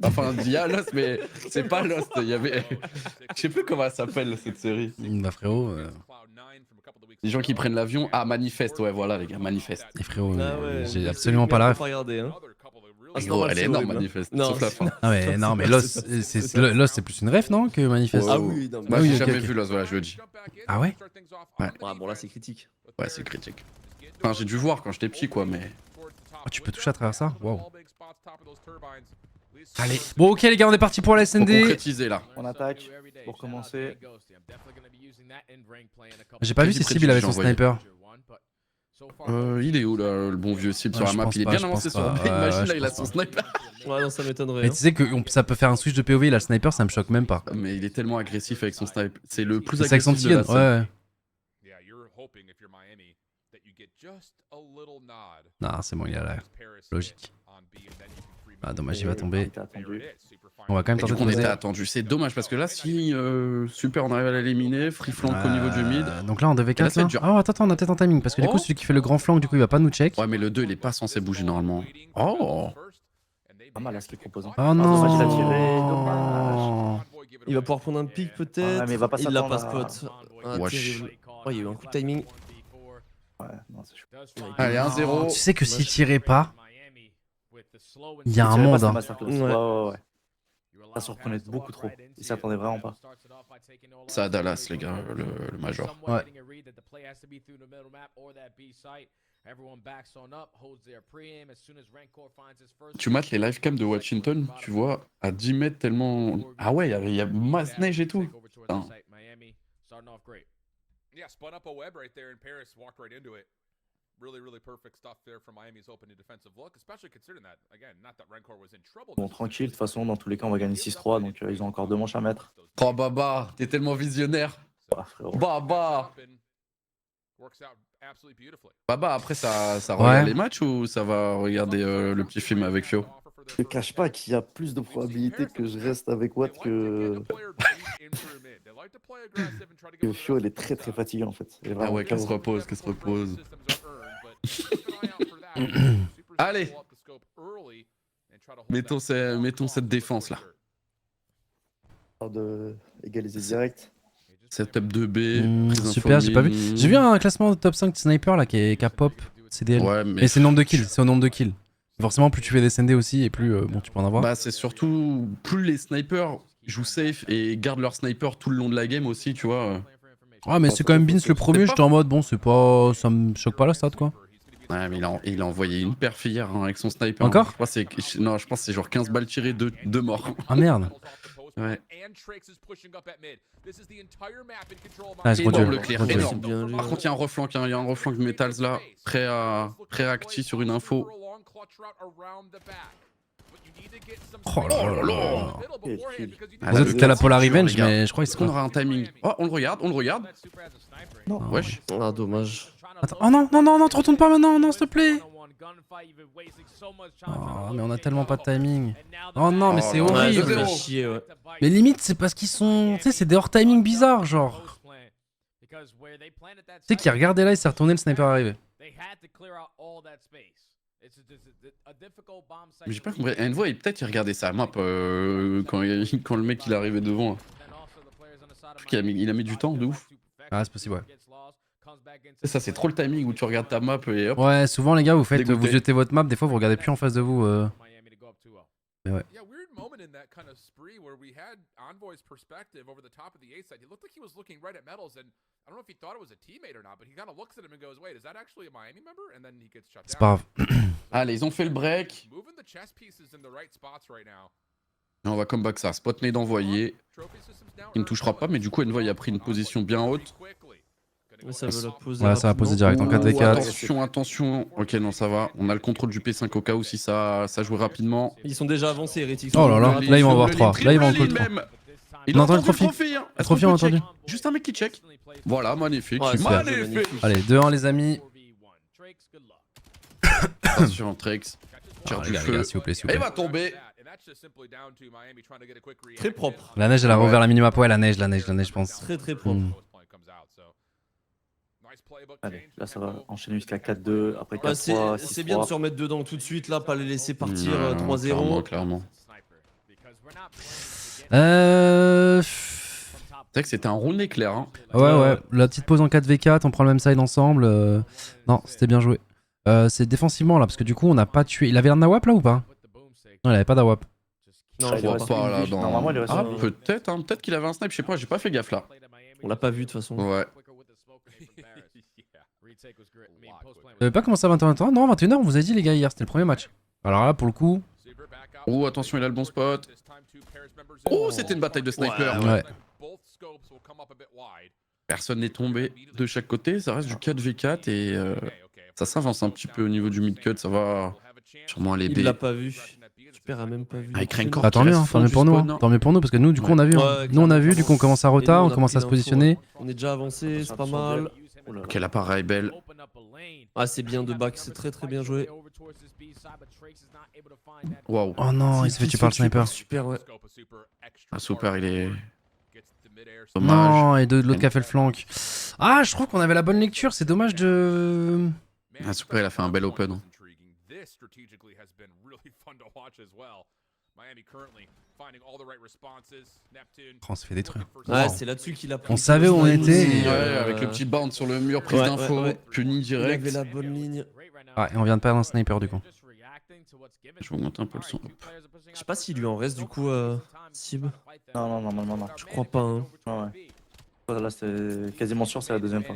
Enfin, il y a Lost, mais c'est pas Lost. Il y avait. Je sais plus comment elle s'appelle cette série. Bah frérot. Les gens qui prennent l'avion. Ah, Manifeste, ouais, voilà, les gars, Manifeste. Et frérot, ouais, j'ai absolument pas la ref. Regardé, hein. Ah, gros, elle est énorme, Manifeste. Non, Sauf la fin. Ah mais non, mais Lost, c'est plus une ref, non, que Manifeste? Ah oui, non, mais... Moi, oui, j'ai ok, jamais ok. vu Lost, voilà, je le dis. Ah ouais? Ouais. Ah bon, là, c'est critique. Ouais, c'est critique. Enfin, j'ai dû voir quand j'étais petit, quoi, mais. Oh, tu peux toucher à travers ça? Waouh. Allez. Bon, ok, les gars, on est parti pour la Faut SND. concrétiser là. On attaque pour commencer. J'ai pas vu si Sib il avait son sniper. Il est où là, le bon vieux Sib sur Ouais, la je map? pense Il est pas, bien je avancé pense sur la pas. imagine Ouais, là, je il a pense son pas. sniper. Ouais, non, ça m'étonnerait. Mais Hein. tu sais que ça peut faire un switch de POV, il a le sniper, ça me choque même pas. Mais il est tellement agressif avec son sniper. C'est le plus C'est avec son agressif de la Tigan, scène. ouais. Non, c'est bon, il est là. Logique. Ah, dommage, il va tomber. T'as attendu. On va quand même Et du tenter coup, de on était poser. attendu. C'est dommage parce que là, si Super on arrive à l'éliminer, free flank au niveau du mid. Donc là, on devait Et là, 4 ça va être dur. Oh, attends, on a peut-être un timing. Parce que du coup, Oh. celui qui fait le grand flank, du coup, il va pas nous check. Ouais, mais le 2, il est pas censé bouger normalement. Oh! Pas mal à ce qu'il propose. Hein. Oh non. dommage, il a tiré, dommage. Il va pouvoir prendre un pic peut-être. Ouais, mais il va pas Il l'a pas s'attendre à- spot. Ah, Wesh. terrible. Oh, il y a eu un coup de timing. Ouais, non, c'est chaud. Allez, 1-0. Tu sais que s'il tirait pas, il y a un Il tirait pas, monde. c'est Hein. masterclass. Ouais. Ouais. Ça surprenait beaucoup trop. Il s'y attendait vraiment pas. Ça à Dallas, les gars, le Major. Ouais. Tu mates les live cam de Washington, tu vois, à 10 mètres tellement. Ah ouais, il y a masse neige et tout. Putain. Yeah, spun up a web right there, and Paris walked right into it. Really perfect stuff there from Miami's open and defensive look, especially considering that, again, not that Rencor was in trouble. Bon, tranquille, de toute façon, dans tous les cas, on va gagner 6-3, donc ils ont encore 2 manches à mettre. Oh Baba, t'es tellement visionnaire. Ah, frérot. Baba. Works out absolutely beautifully. Baba, après ça Ouais. regarde les matchs ou ça va regarder le petit film avec Fio? Je te cache pas qu'il y a plus de probabilité que je reste avec Watt que Fio, elle est très fatiguée en fait. Elle est Ah vraiment ouais, qu'elle se KO. repose, qu'elle se repose. Allez. Mettons cette défense là. Histoire de égaliser direct. Setup 2B. prise Super, j'ai pas vu. info J'ai vu un classement de top 5 de sniper là qui a pop CDL. Ouais, mais Et c'est le nombre de kills, c'est au nombre de kills. Forcément, plus tu fais des SND aussi et plus bon, tu peux en avoir. bah c'est surtout plus les snipers jouent safe et gardent leur sniper tout le long de la game aussi, tu vois. Ouais, mais c'est quand même Beans le premier, j'étais en mode bon, c'est pas. Ça me choque pas la stat quoi. Ouais, mais il a envoyé une perf hier hein, avec son sniper. Encore je pense que c'est genre 15 balles tirées, 2 morts. Ah merde. Ouais. Ah, c'est gros Énorme duel. le clear, Gros duel. énorme. Bien joué. Par contre, il y a un reflank de Metals là, prêt à acti sur une info. Oh là là là. Ah, Les là, autres c'était la Polar les Revenge, gars. mais je crois qu'ils Est-ce se qu'on aura un timing? Oh, on le regarde. Non, Wesh. Ah, dommage. Attends, oh non, te retourne pas maintenant, non, s'il te plaît. Oh, mais on a tellement pas de timing. Oh non, mais Oh c'est là là. Ouais, ça horrible. me fait chier, ouais. Mais limite, c'est parce qu'ils sont. Tu sais, c'est des hors timing bizarres, genre. Tu sais qu'il a regardé là, il s'est retourné, le sniper est arrivé. Mais j'ai pas compris. Envoy, peut-être il regardait sa map quand le mec il est arrivé devant. Il a mis du temps, de ouf. Ah, c'est possible, ouais. Ça, c'est trop le timing où tu regardes ta map et hop. Ouais, souvent les gars, vous Dégoûté. vous jetez votre map, des fois vous regardez plus en face de vous. Mais ouais. Yeah, weird moment in that kind of spree where we had Envoy's perspective over the top of the A side. He looked like he was looking right at Metals, and I don't know if he thought it was a teammate or not, but he kind of looks at him and goes, "Wait, is that actually a Miami member?" And then he gets shut C'est down. pas grave. Allez, ils ont fait le break. Moving the chess pieces in the right spots right now. Et on va come back ça. Spot nade envoyé. Il ne touchera pas, mais du coup, Envoy a pris une position bien haute. Mais ça veut la poser. Ouais, ça va poser direct en Ouh, 4v4. attention. Ok, non, ça va. On a le contrôle du P5 au cas où si ça joue rapidement. Ils sont déjà avancés, Heretics. Oh là là, là ils vont avoir 3. Là ils vont en call 3. Il On a entend le entendu trophy. hein. Le trophy, on a entendu. Juste un mec qui check. Voilà, magnifique. Ouais, c'est magnifique. Allez, 2-1 les amis. Attention, Trex. Tire Ah, du les feu. gars, s'il vous plaît, s'il vous Et il plaît. va tomber. Très propre. La neige, elle a rouvert la minimap. Ouais, la neige, je pense. Très propre. Allez, là ça va enchaîner jusqu'à 4-2, après 4-3, Ouais, 6-3. c'est bien de se remettre dedans tout de suite là, pas les laisser partir Ouais, 3-0. Clairement. C'est vrai que c'était un round éclair. Hein. Ouais. La petite pause en 4v4, on prend le même side ensemble. Non, c'était bien joué. C'est défensivement là, parce que du coup, on n'a pas tué. Il avait un nawap là ou pas? Non, il avait pas d'awap. Non, Il je vois reste pas. Pas là une dans... Normalement, il reste Ah, une vie. peut-être, hein, peut-être qu'il avait un snipe, je sais pas, j'ai pas fait gaffe là. On l'a pas vu de toute façon. Ouais. Vous avez pas commencé à 21h? Non, 21h, on vous a dit les gars hier, c'était le premier match. Alors là, pour le coup. Oh, attention, il a le bon spot. Oh, c'était une bataille de sniper. Ouais. Personne n'est tombé de chaque côté, ça reste du 4v4 et ça s'avance un petit peu au niveau du mid-cut, ça va sûrement aller B. Il l'a pas vu. Super a même pas vu. Avec Rancor Bah, tant qui mieux, reste tant fond mieux du pour nous. spawn. Hein. Tant mieux pour nous, parce que nous, du coup, on a vu. Ouais, Nous, on a vu, du coup, on commence à Et nous, retard, on a commence pris à se l'info, positionner. ouais. On est déjà avancé, c'est pas mal. Ok, l'appareil belle. Ah, c'est bien de back, c'est très bien joué. Waouh. Oh non, il s'est fait tuer par le sniper. Super, ouais. Ah, super, il est... Dommage. Non, et de l'autre qui a fait le flank. Ah, je trouve qu'on avait la bonne lecture, c'est dommage de... Ah, super, il a fait un bel open. Hein. Oh, on se fait détruire. Ouais, Wow. c'est là-dessus qu'il a pris. On savait où on était. Ouais, avec le petit bound sur le mur, prise d'info, puni Il direct. avait la bonne ligne. Ouais, et on vient de perdre un sniper, du coup. Je vais augmenter un peu le son. Je sais pas s'il lui en reste du coup, Sib. Non, normalement, non. Je crois pas, hein. Ouais. Là, c'est quasiment sûr, c'est la deuxième fois.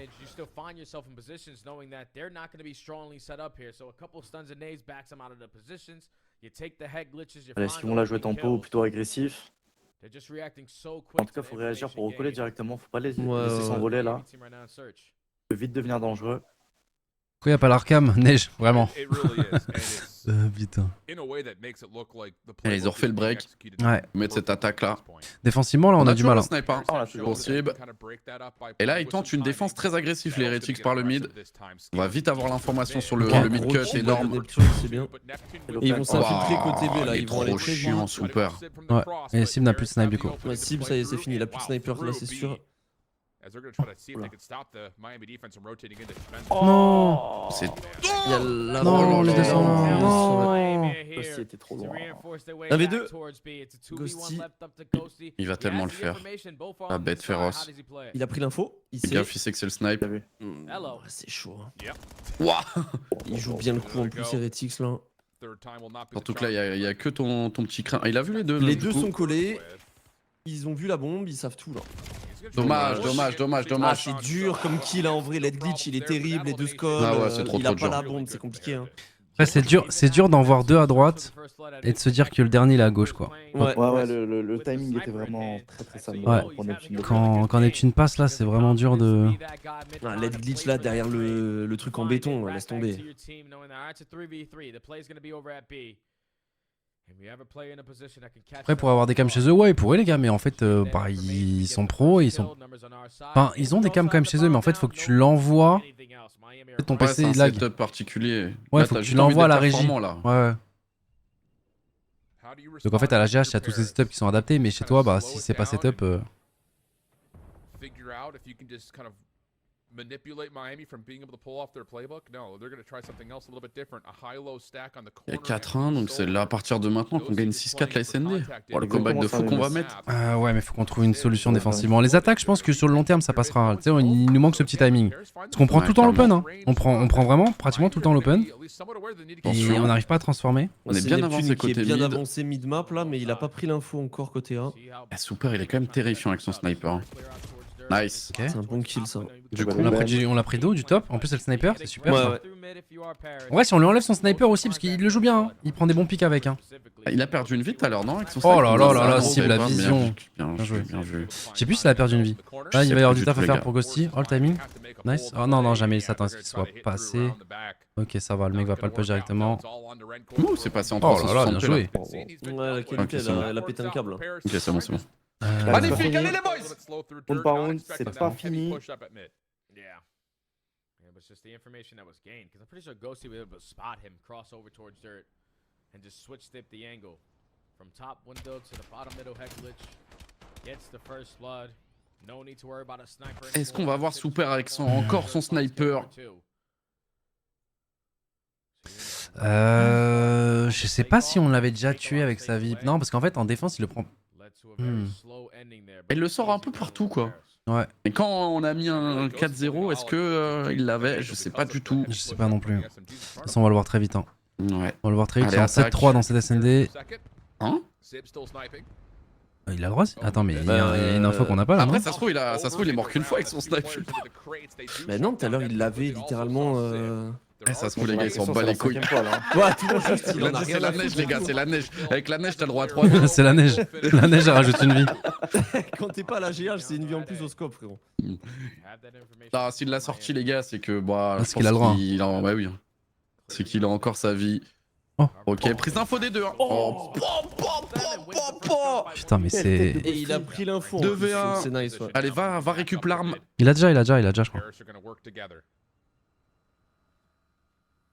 Allez, est-ce qu'ils vont la jouer tempo ou plutôt agressif? En tout cas, faut réagir pour recoller directement, faut pas laisser s'envoler là. Ça peut vite devenir dangereux. Pourquoi y a pas l'arcam? Neige, vraiment. Putain. Et ils ont refait le break. Ouais. Mettre cette attaque là. Défensivement, là, on a du mal. Hein. Sniper. Possible. Et là, ils tentent une défense très agressive, les Heretics par le mid. On va vite avoir l'information sur le mid cut énorme. C'est bien. Et ils vont s'infiltrer côté B là, Il est ils vont aller trop très chiant, vite. super. Ouais. Et Sim n'a plus de snipe, du coup. Ouais, Sib, ça y est, c'est fini, il a plus de sniper là, c'est sûr. Non. C'est... Il y a la Non, les deux sont là. Non. Ghosty était trop loin. Un V2. Ghosty. Il va tellement le faire. Ah, bête féroce. Il a pris l'info. Il C'est sait. gaffe, il sait que c'est le snipe. Ouais, c'est chaud. Hein. Ouah. Il joue bien le coup en plus, Heretics là. Surtout que là, il y a que ton petit crin. Ah, il a vu les deux. Les du deux coup. sont collés. Ils ont vu la bombe, ils savent tout là. Dommage. Ah, c'est dur comme kill hein, en vrai. Let glitch, il est terrible. Les deux scores. Ah ouais, c'est trop, il a trop pas dur. la bombe, c'est compliqué. Hein. Après, c'est dur d'en voir deux à droite et de se dire que le dernier il est à gauche, quoi. Ouais, Le timing était vraiment très sale. Ouais. Pour Neptune. Quand Neptune passe là, c'est vraiment dur de. Ah, let glitch là derrière le truc en béton, laisse tomber. Après, pour avoir des cams chez eux, ouais, ils pourraient les gars, mais en fait, bah, ils sont pros, ils sont. Enfin, ils ont des cams quand même chez eux, mais en fait, faut que tu l'envoies. Ton Ouais, PC c'est un il lag. setup particulier. Ouais, Là, faut t'as que tu juste envie l'envoies à la d'être régie. performant, là. Ouais. Donc en fait, à la GH, il y a tous ces setups qui sont adaptés, mais chez toi, bah, si c'est pas setup. Manipulate Miami from being able to pull off their playbook? No, they're going to try something else a little bit different. A high-low stack on the Il y corner. a 4-1, donc c'est là à partir de maintenant qu'on gagne 6-4 la SND. Oh, le comeback de fou qu'on va mettre. Ouais, mais faut qu'on trouve une solution défensivement. Les attaques, je pense que sur le long terme, ça passera. Tu sais, il nous manque ce petit timing. Parce qu'on prend tout le temps l'open, hein. On prend vraiment pratiquement tout le temps l'open. Et on n'arrive pas à transformer. On est bien avancé côté Il est bien mid. avancé mid-map là, mais il a pas pris l'info encore côté A. Ah, Super, il est quand même terrifiant avec son sniper. Nice. Ok. C'est un bon kill ça. Du coup, On l'a pris d'eau, du top. En plus, c'est le sniper, c'est super. ça. Ouais. En vrai, si on lui enlève son sniper aussi, parce qu'il le joue bien, hein. Il prend des bons pics avec. Hein. il a perdu une vie tout à l'heure, non avec son Oh là sniper. là là là, Ah, cible, non, la bien vision. Bien Bien joué. joué, bien vu. Je sais plus s'il a perdu une vie. Là, il va y avoir du taf à faire pour Ghosty. Oh, le timing. Nice. Oh non, non, jamais il s'attend à ce qu'il soit passé. Ok, ça va, le mec va pas le push directement. Ouh, c'est passé en Oh là là, bien 360 joué. Ouais, la qualité, Ok, c'est bon. elle a pété un câble. Ok, c'est bon, c'est bon. Magnifique, allez les boys! Round par round, c'est pas fini. Yeah, but it's just the information that was gained. Because I'm pretty sure Ghosty was able to spot him cross over towards dirt and just switch step the angle Est-ce qu'on va voir Super avec encore son sniper? Je sais pas si on l'avait déjà tué avec sa vie. Non, parce qu'en fait, en défense, il le prend. Il le sort un peu partout, quoi. Ouais. Et quand on a mis un 4-0, est-ce que il l'avait? Je sais pas du tout. Je sais pas non plus. De toute façon, on va le voir très vite. Hein. Ouais. On va le voir très vite. Allez, C'est en 7-3 dans cette SND. Hein? Il a le droit? Attends, mais il y a une info qu'on n'a pas là, Après, non? ça se trouve, il est mort qu'une fois avec son sniper. Mais non, tout à l'heure, il l'avait littéralement. Ça se trouve, les gars, ils s'en battent les couilles. Ouais, tout le monde juste, il en a C'est rien la à neige, foutre. les gars, c'est la neige. Avec la neige, t'as le droit à 3. C'est la neige. La neige, elle rajoute une vie. Quand t'es pas à la GH, c'est une vie en plus au scope, frérot. Non, s'il l'a sorti, les gars, c'est que. Bah, Parce qu'il a le droit. Bah oui. C'est qu'il a encore sa vie. Oh. Ok, prise d'info des deux. Hein. Oh. Putain, mais c'est. Et il a pris l'info. 2v1. C'est nice, ouais. Allez, va récup l'arme. Il a déjà, je crois.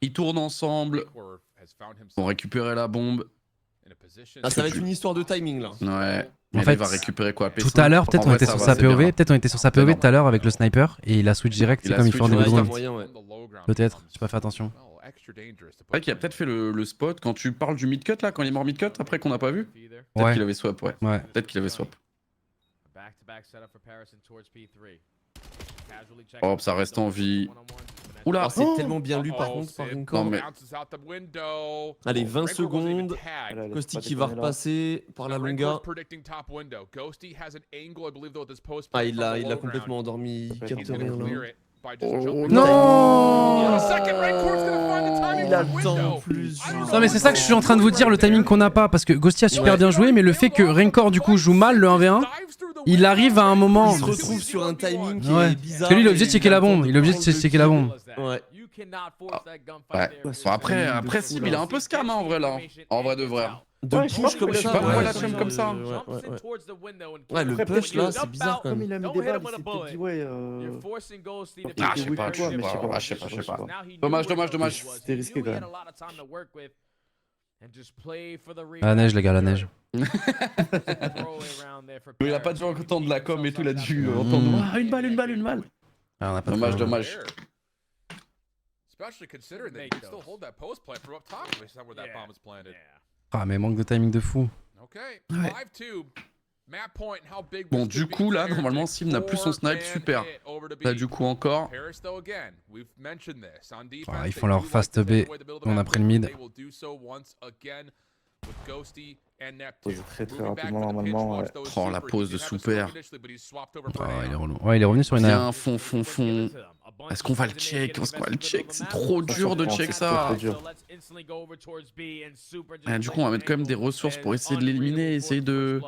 Ils tournent ensemble. Ils vont récupérer la bombe. Ah, ça va être une histoire de timing là. Ouais. En Mais fait, il va récupérer quoi? Tout à l'heure, peut-être En on vrai, était ça sur va, sa c'est bien. POV. Peut-être on était sur sa POV tout à l'heure avec le sniper et il a switch direct, c'est Il a comme il fait en switch début de direct, round. moyen, ouais. Peut-être, j'ai pas fait attention. Ouais, qui a peut-être fait le spot quand tu parles du mid-cut là, quand il est mort mid-cut après qu'on n'a pas vu. Peut-être Ouais. qu'il avait swap, ouais. Ouais. Peut-être qu'il avait swap. Oh, ça reste en vie. Oula, Alors, c'est tellement bien lu par contre par Rinko. Non, mais- Allez, 20 secondes. Kosti qui va repasser par la longa. Ah, il l'a complètement endormi. Il capte rien là. Non! Il a le temps en plus. Non mais c'est ça que je suis en train de vous dire, le timing qu'on n'a pas, parce que Ghosty a super bien joué, mais le fait que Rancor du coup joue mal le 1v1, il arrive à un moment... Il se retrouve sur un timing qui Ouais. est bizarre. Parce que lui il est obligé de checker la bombe, il est obligé de checker la bombe. Ouais. Ouais. Bon, après Sim, il a un peu scam hein, en vrai là. En vrai de vrai. De push comme sais ça. pas pourquoi ouais, la chum comme ça. Ouais, le push là, c'est bizarre quand Comme même. il a mis des balles, il s'est peut-être dit ouais. Ah, je sais pas, je sais pas. Dommage. C'était risqué quand même. La neige les gars, la neige. Il a pas dû entendre de la com et tout, il a dû entendre. Ah, une balle. Ah, on a pas Dommage. Especially considering that you can still hold that post play from up top based on where that bomb is planted. Ah mais manque de timing de fou. Okay, 5-2. Map point, how big Bon, this du could be coup, là, compared normalement, to Sim n'a plus son snipe, four super. man hit over to Là, B. du coup, encore. Paris, though, again, we've mentioned this. On defense, Ah, ils they font leur do like fast to B, take away the middle of the on a map, pris le mid. they will do so once again with Ghosty and Neptune. Pose très Moving back rapidement for the pitch, normalement. watch those Oh, la super. pause He de did have a Super. smoke initially, but he's swapped over for Ah, an il est AR. relou. Ouais, il est revenu sur une Viens, AR. fond. Est-ce qu'on va le check? C'est trop dur de check ça. Du coup, on va mettre quand même des ressources pour essayer de l'éliminer, essayer de...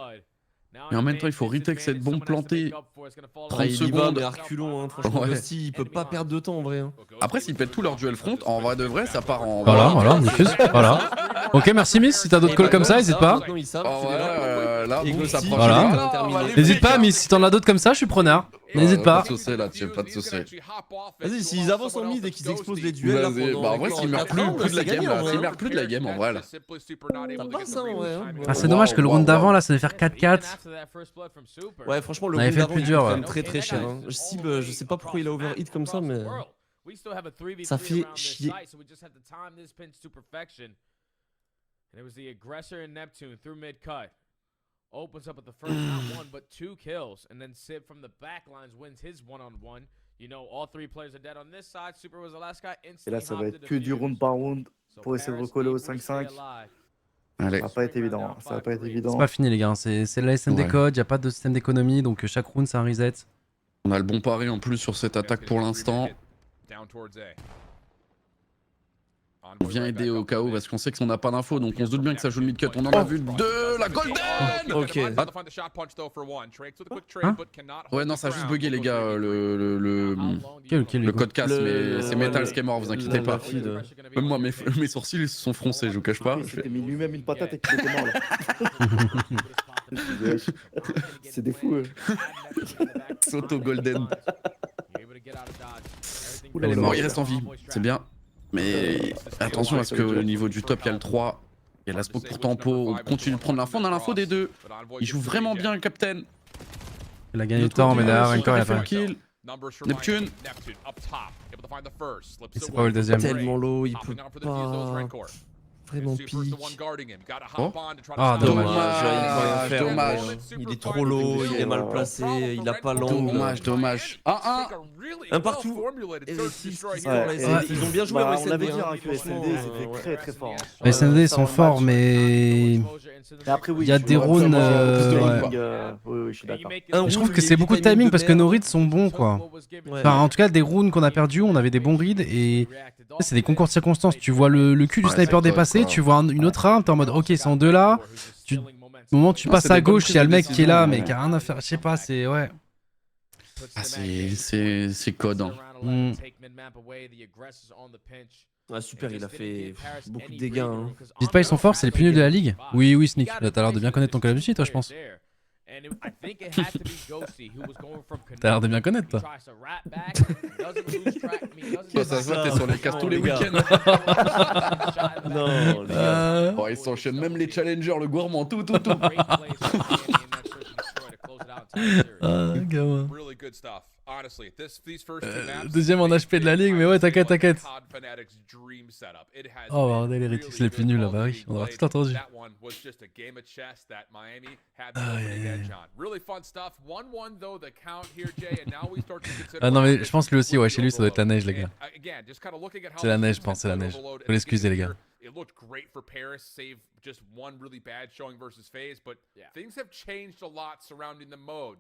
Mais en même temps, il faut retake cette bombe plantée. 30 Il y va, secondes. mais à reculons, hein. Franchement, Ouais. Ghosty, il peut pas perdre de temps en vrai. Hein. Après, s'ils pètent tout leur duel front, en vrai de vrai, ça part en... Voilà, diffuse, voilà. Ok, merci Miss, si t'as d'autres calls comme ça, n'hésite pas. Maintenant, ils savent, Oh c'est ouais, déjà- là, Et boum, ça Ghosty, prend. Voilà. N'hésite pas Miss, si t'en as d'autres comme ça, je suis preneur. N'hésite pas. Pas de soucis là, tu pas de soucis. Vas-y, s'ils avancent en mid et qu'ils explosent les duels là Vas-y, pendant bah en vrai, encore s'ils meurent 4 rounds, plus de la c'est game gagné, en là, vrai, s'ils hein. meurent plus de la game en vrai là. Ça passe, hein, ouais, hein. Ah, c'est dommage que le round d'avant là, ça devait faire 4-4. Ouais, franchement, le On avait round fait d'avant, plus il dur, coûte quand ouais. même très très cher. Hein. Sib, je sais pas pourquoi il a overhit comme ça, mais ça fait chier. And it was the aggressor in Neptune through mid cut. Opens up with the first, not one, but 2 kills. And then Sib from the back lines wins his one-on-one. You know, all 3 players are dead on this side. Super was the last guy. Et là, ça va être que du round par round pour essayer de recoller au 5-5. Allez. Ça va pas être évident. Hein. Ça va pas être évident. C'est pas fini les gars, c'est la SN des Ouais. codes, y a pas de système d'économie, donc chaque round c'est un reset. On a le bon pari en plus sur cette attaque pour l'instant. On vient aider au KO parce qu'on sait qu'on n'a pas d'infos, donc on se doute bien que ça joue le mid-cut. On en a vu de la golden. Ok. Hein? Ouais, non, ça a juste bugué les gars, le code casse, mais c'est Metals qui est mort, vous inquiétez pas. Même moi, mes sourcils ils se sont froncés, je vous cache pas. Il s'était mis lui-même une patate et qu'il était mort là. C'est des fous. Soto golden. Elle est Bon, morte. il reste en vie, c'est bien. Mais attention parce que au niveau du top, il y a le 3. Il y a la smoke pour tempo, on continue de prendre l'info, on a l'info des deux. Il joue vraiment bien le captain. Il a gagné du temps, mais derrière, encore, il a fait pas. le kill. Neptune. Il sait pas où le deuxième. Tellement low, il peut pas vraiment pique. Oh. Ah, dommage. Dommage. Il est trop low, il est mal placé, il a pas l'angle. Dommage. 1-1. Un partout. Et ils ont bien joué Bah, à on l'avait SND. dit hein, que SND c'était très très fort. Hein. Les SND sont forts, mais. Après, oui, Il y a tu des vois, runes, ouais. Oui, je suis d'accord. Je trouve que c'est beaucoup de timing parce que nos reads sont bons, quoi. Ouais. Enfin, en tout cas, des runes qu'on a perdu, on avait des bons reads et c'est des concours de circonstances. Tu vois le cul du sniper dépasser, tu vois une autre arme, t'es en mode ok, ils sont deux là. Au moment où tu passes c'est à des bonnes gauche, il y a le mec prises qui de est là, décision, mais qui a rien à faire. Je sais pas, c'est. Ouais. Ah, c'est code. Hein. Ah super, il a fait beaucoup de dégâts. Hein. Dites pas, ils sont forts, c'est les plus nuls de la ligue. Oui, oui, Sneak. Là, t'as l'air de bien connaître ton Call of Duty, toi, je pense. T'as l'air de bien connaître, toi. Ça se voit, t'es sur les cases tous les week-ends. Non, les gars. Oh, ils s'enchaînent même les challengers, le gourmand, tout. Ah, gamin. Deuxième en HP de la ligue, mais ouais, t'inquiète. Oh bordel, les Heretics les plus nuls là, bah oui, on aura tout entendu. Ah non mais je pense que lui aussi, ouais, chez lui ça doit être la neige les gars. C'est la neige, je pense, c'est la neige. Faut l'excuser les gars. It looked great for Paris, save just one really bad showing versus FaZe, but things have changed a lot surrounding the mode.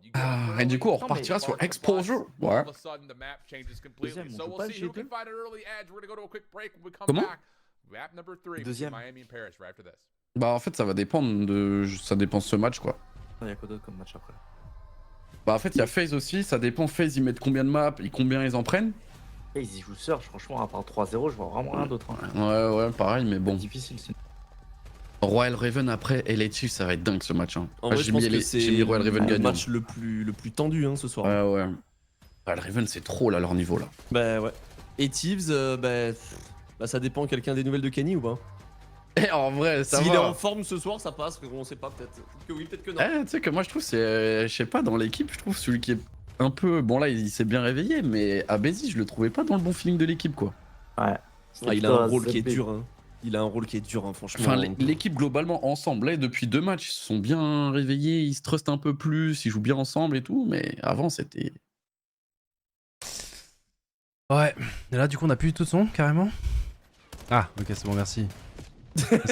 Et du coup, on repartira sur Exposure. Ouais. Comment? Deuxième. Bah en fait, ça va dépendre de ce match quoi. Il y a quoi d'autre comme match après? Bah en fait, il y a FaZe aussi, ça dépend FaZe ils mettent combien de maps et combien ils en prennent. Ils y jouent Surge, franchement, à part 3-0, je vois vraiment rien d'autre. Hein. Ouais, pareil, mais bon. Difficile sinon. Royal Raven après LHC, ça va être dingue ce match. Hein. En vrai, je pense que c'est mis Royal Raven le gagnant. match le plus tendu hein, ce soir. Ouais. Royal Raven, c'est trop là, leur niveau là. Bah ouais. Et Thieves, bah ça dépend quelqu'un des nouvelles de Kenny ou pas? Et en vrai, ça va. S'il est en forme ce soir, ça passe, on sait pas, peut-être que oui, peut-être que non. Tu sais que moi je trouve c'est, je sais pas, dans l'équipe, je trouve celui qui est un peu, bon là il s'est bien réveillé, mais Abezi je le trouvais pas dans le bon feeling de l'équipe quoi. Ouais. Ah, il a un rôle qui est dur, hein. Il a un rôle qui est dur, hein, franchement. Enfin, l'équipe globalement ensemble, là depuis 2 matchs, ils se sont bien réveillés, ils se trustent un peu plus, ils jouent bien ensemble et tout, mais avant c'était. Ouais, et là du coup on a plus du tout de son carrément. Ah, ok, c'est bon, merci.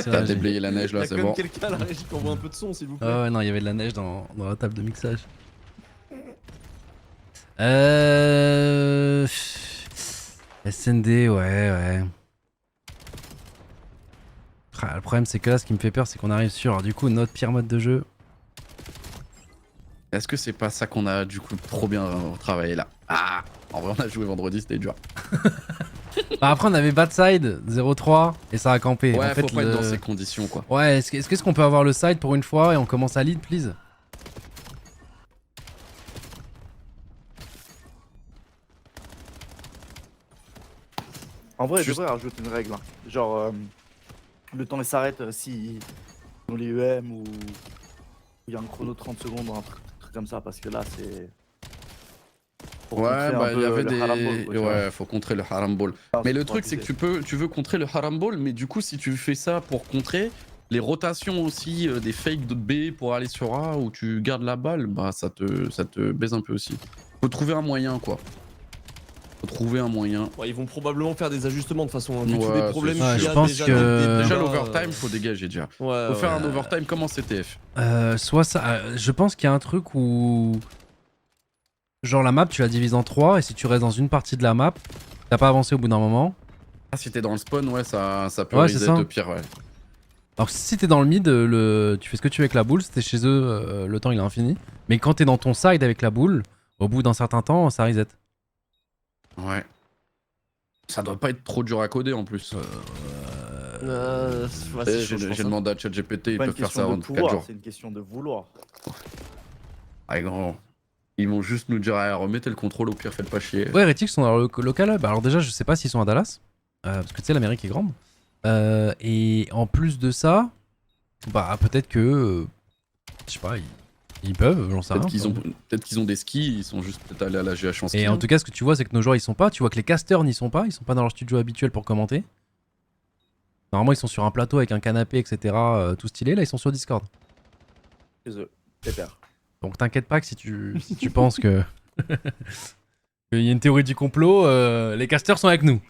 T'as déblayé la neige là, c'est bon. Quelqu'un à la régie qui envoie un peu de son s'il vous plaît. Ah ouais, non, il y avait de la neige dans la table de mixage. SND, ouais. Ah, le problème c'est que là ce qui me fait peur c'est qu'on arrive sur du coup notre pire mode de jeu. Est-ce que c'est pas ça qu'on a du coup trop bien travaillé là? Ah, en vrai on a joué vendredi, c'était dur. Bah après on avait bad side 0-3 et ça a campé. Ouais, en fait, faut pas être dans ces conditions quoi. Ouais, est-ce qu'on peut avoir le side pour une fois et on commence à lead please? En vrai, je devrais rajouter une règle. Hein. Genre, le temps il s'arrête si on les UM ou il y a un chrono de 30 secondes ou un truc comme ça, parce que là c'est. Ouais, bah il y avait des. Ball, ouais, faut contrer le haram ball. Mais le truc, c'est que tu veux contrer le haram ball, mais du coup, si tu fais ça pour contrer, les rotations aussi des fakes de B pour aller sur A où tu gardes la balle, bah ça te baise un peu aussi. Faut trouver un moyen quoi. Faut trouver un moyen. Ouais, ils vont probablement faire des ajustements de façon. Vu Ouais, les problèmes je qu'il y a pense déjà que- Déjà l'overtime, faut dégager déjà. Ouais, Faut faire un overtime comme en CTF. Soit ça. Je pense qu'il y a un truc où. Genre la map, tu la divises en 3 et si tu restes dans une partie de la map, t'as pas avancé au bout d'un moment. Ah, si t'es dans le spawn, ouais, ça peut Ouais, reset c'est ça. au pire, ouais. Alors que si t'es dans le mid, tu fais ce que tu veux avec la boule, si t'es chez eux, le temps il est infini. Mais quand t'es dans ton side avec la boule, au bout d'un certain temps, ça reset. Ouais. Ça doit pas être trop dur à coder en plus. J'ai demandé à ChatGPT, il peut faire ça en 4 jours. C'est une question de vouloir. Ah, grand. Ils vont juste nous dire, ah, remettez le contrôle, au pire, faites pas chier. Ouais, Heretics sont dans le local hub. Alors déjà, je sais pas s'ils sont à Dallas. Parce que tu sais, l'Amérique est grande. Et en plus de ça, Bah peut-être que... je sais pas, ils peuvent, j'en sais rien. Peut-être qu'ils ont des skis, ils sont juste peut-être allés à la GH en ski. Et en tout cas, ce que tu vois, c'est que nos joueurs, ils sont pas. Tu vois que les casters n'y sont pas dans leur studio habituel pour commenter. Normalement, ils sont sur un plateau avec un canapé, etc. Tout stylé. Là, ils sont sur Discord. Donc t'inquiète pas que si tu penses que... qu'il y a une théorie du complot, les casters sont avec nous.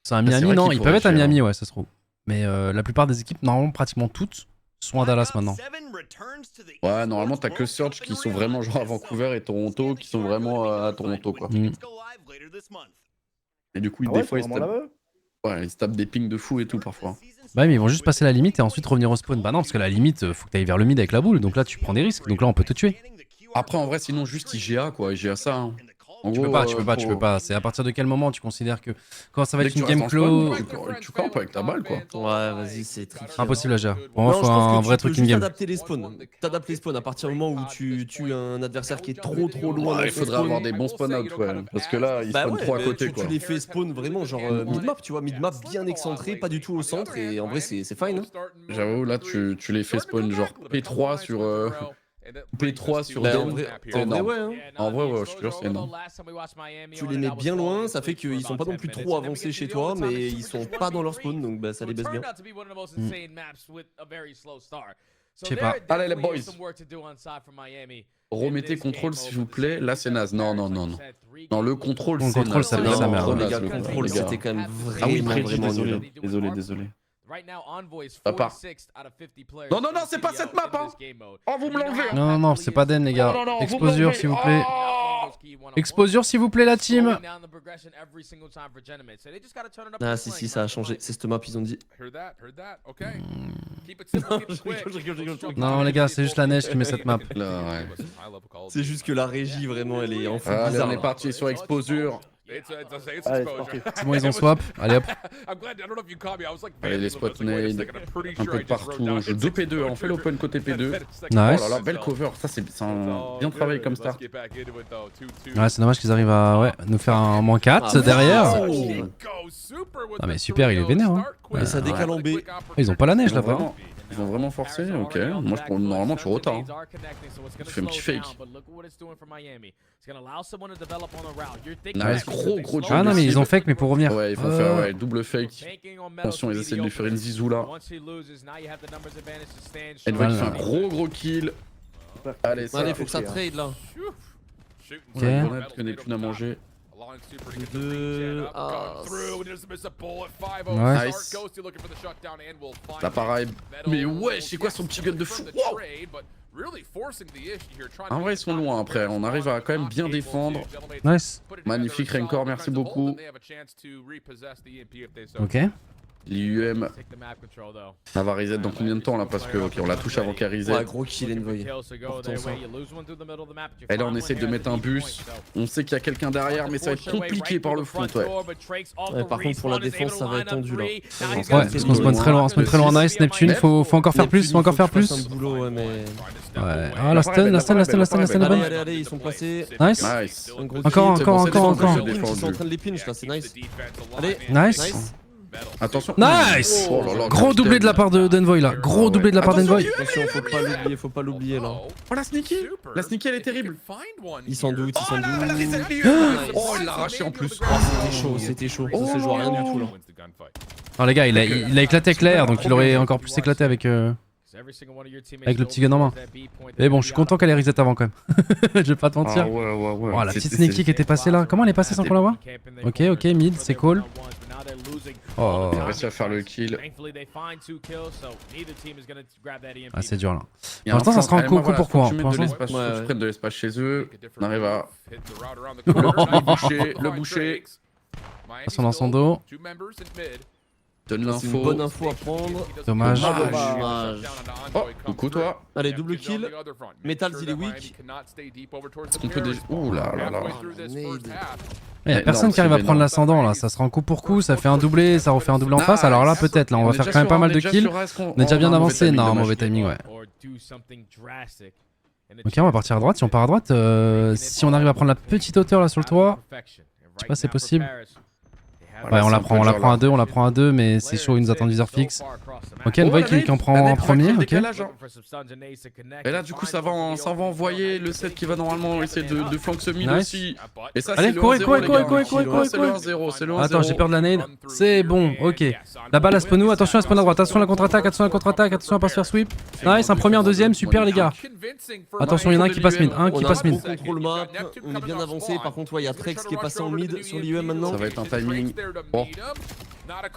C'est un Miami, non, ils peuvent être à Miami, ouais, ça se trouve. Mais la plupart des équipes, normalement, pratiquement toutes, sont à Dallas maintenant. Ouais, normalement, t'as que Surge qui sont vraiment genre à Vancouver et Toronto, qui sont vraiment à Toronto, quoi. Et du coup, des fois, ils se tapent des pings de fou et tout, parfois. Bah mais ils vont juste passer la limite et ensuite revenir au spawn. Bah non, parce que la limite, faut que t'ailles vers le mid avec la boule, donc là, tu prends des risques. Donc là, on peut te tuer. Après, en vrai, sinon, juste IGA, quoi. IGA ça, hein. Tu peux pas. C'est à partir de quel moment tu considères que quand ça va être une game close, tu campes avec ta balle, quoi. Ouais, vas-y, c'est tricky. Impossible à gérer. Pour moi, faut un vrai truc in game. T'adapter les spawns. T'adaptes les spawns à partir du moment où tu tues un adversaire qui est trop loin. Il faudrait avoir des bons spawn out, ouais. Parce que là, ils spawnent trop à côté, quoi. Tu les fais spawn vraiment genre mid-map, tu vois, mid-map bien excentré, pas du tout au centre, et en vrai, c'est fine. J'avoue, là, tu les fais spawn genre P3 sur... P3 sur bah, Dome, en vrai, ouais. Hein. En vrai, ouais, je te jure, c'est énorme. Tu les mets bien loin, ça fait qu'ils sont pas non plus trop avancés chez toi, mais ils sont pas dans leur spawn, donc bah, ça les baisse bien. Je sais pas. Allez, les boys. Remettez contrôle, s'il vous plaît. Là, c'est naze. Non. Non, le contrôle, c'est naze. Ça met sa mère. Les gars, le contrôle, c'était quand même vraiment nul. Désolé. Ça part. Non, c'est pas cette map, hein. Oh, vous me l'enlevez. Non, c'est pas Den, les gars. Exposure, s'il vous plaît. Exposure, s'il vous plaît, la team. Ah, si, ça a changé. C'est cette map, ils ont dit. Non, les gars, c'est juste la neige qui met cette map. C'est juste que la régie, vraiment, elle est en fou. Allez, on est parti sur Exposure. C'est bon, ils ont swap. Allez hop. Allez, les spot nades un peu partout. On joue 2 P2, on fait l'open côté P2. Nice. Oh là là, belle cover. Ça, c'est bien travaillé comme start. Ouais, c'est dommage qu'ils arrivent à nous faire un moins 4 derrière. Ah, mais super, il est vénère. Hein. Et ça décale en B. Ils ont pas la neige là-bas. Ils ont vraiment forcé, ok. Moi, normalement, tu rotas. Hein. Tu fais un petit fake. Nice, gros. Ah non, mais ils ont fake, mais pour revenir. Ouais, il faut faire double fake. Attention, ils essaient de lui faire une zizou là. Envoy fait un gros kill. Allez, faut que ça trade là. Ok. On n'est plus à manger. 2. Ouais. Nice. Là pareil. Mais ouais, c'est quoi son petit gun de fou? Wow. En vrai, ils sont loin après. On arrive à quand même bien défendre. Nice. Magnifique Rancor, merci beaucoup. Ok. L'IUM. Ça va reset dans combien de temps là? Parce que ok, on la touche avant qu'elle reset. Ouais, gros kill Envoy. Et là on essaie de mettre un bus. On sait qu'il y a quelqu'un derrière mais ça va être compliqué par le front, ouais. Par contre pour la défense ça va être tendu là. Ouais, parce qu'on spawn très loin, nice. Neptune, faut encore faire plus, Ouais. Ah la stun est bonne. Allez, ils sont placés. Nice. Encore. Ils sont en train de les pinch là, c'est nice. Allez, Nice. Attention. Nice. Oh là là, gros doublé de la part d'Envoy là. Gros doublé de la part d'Envoy. Attention, faut pas l'oublier là. Oh la sneaky. La sneaky elle est terrible. Ils s'en doutent. Oh il l'a arraché en plus. C'était chaud. Ça se joue à rien du tout là. Non les gars, il a éclaté avec l'air, donc il aurait encore plus éclaté avec le petit gun en main. Mais bon, je suis content qu'elle ait reset avant quand même. Je vais pas te mentir. Ouais. Oh, la petite sneaky qui était passée là. Comment elle est passée sans qu'on la voit? Ok, mid, c'est cool. Oh, on a réussi à faire le kill. Ah, c'est dur là. Pour l'instant, ça sera un coup pour coup. Tu prennes de l'espace chez eux. On arrive à. Le boucher. Passons dans son dos. Donne l'info. C'est une bonne info à prendre. Dommage. Oh, coucou toi. Allez, double kill. Metals il est weak. Est-ce qu'on peut déjà. Ouh là. Il y a personne qui arrive à prendre l'ascendant là, ça sera un coup pour coup, ça fait un doublé, ça refait un doublé en face, alors là peut-être, là on va faire quand même pas mal de kills. On est déjà bien avancé, non, mauvais timing, ouais. Ok, on va partir à droite, si on part à droite, si on arrive à prendre la petite hauteur là sur le toit, je sais pas si c'est possible. Ouais, on la prend à 2, on la prend à 2, mais c'est chaud, il nous attend du viseur fixe. Ok, Envoy qui en prend un premier, ok. Et là, du coup, ça va envoyer le set qui va normalement essayer de flank ce mid aussi. Et ça, Allez, c'est le courez, 1-0, courez, les courez, gars. courez, courez, C'est le 1-0, c'est le 1-0. Attends, j'ai peur de la nade. C'est bon, ok. La balle à spawn nous, attention à spawn à droite, attention à la contre-attaque, attention à pas se faire sweep. Nice, un premier, un deuxième, super les gars. Attention, il y en a un qui passe mid, On a un gros contrôle map, on est bien avancé. Par contre, ouais, il y a Trex qui est passé en mid sur l'IUM maintenant. Ça va être un timing. Oh.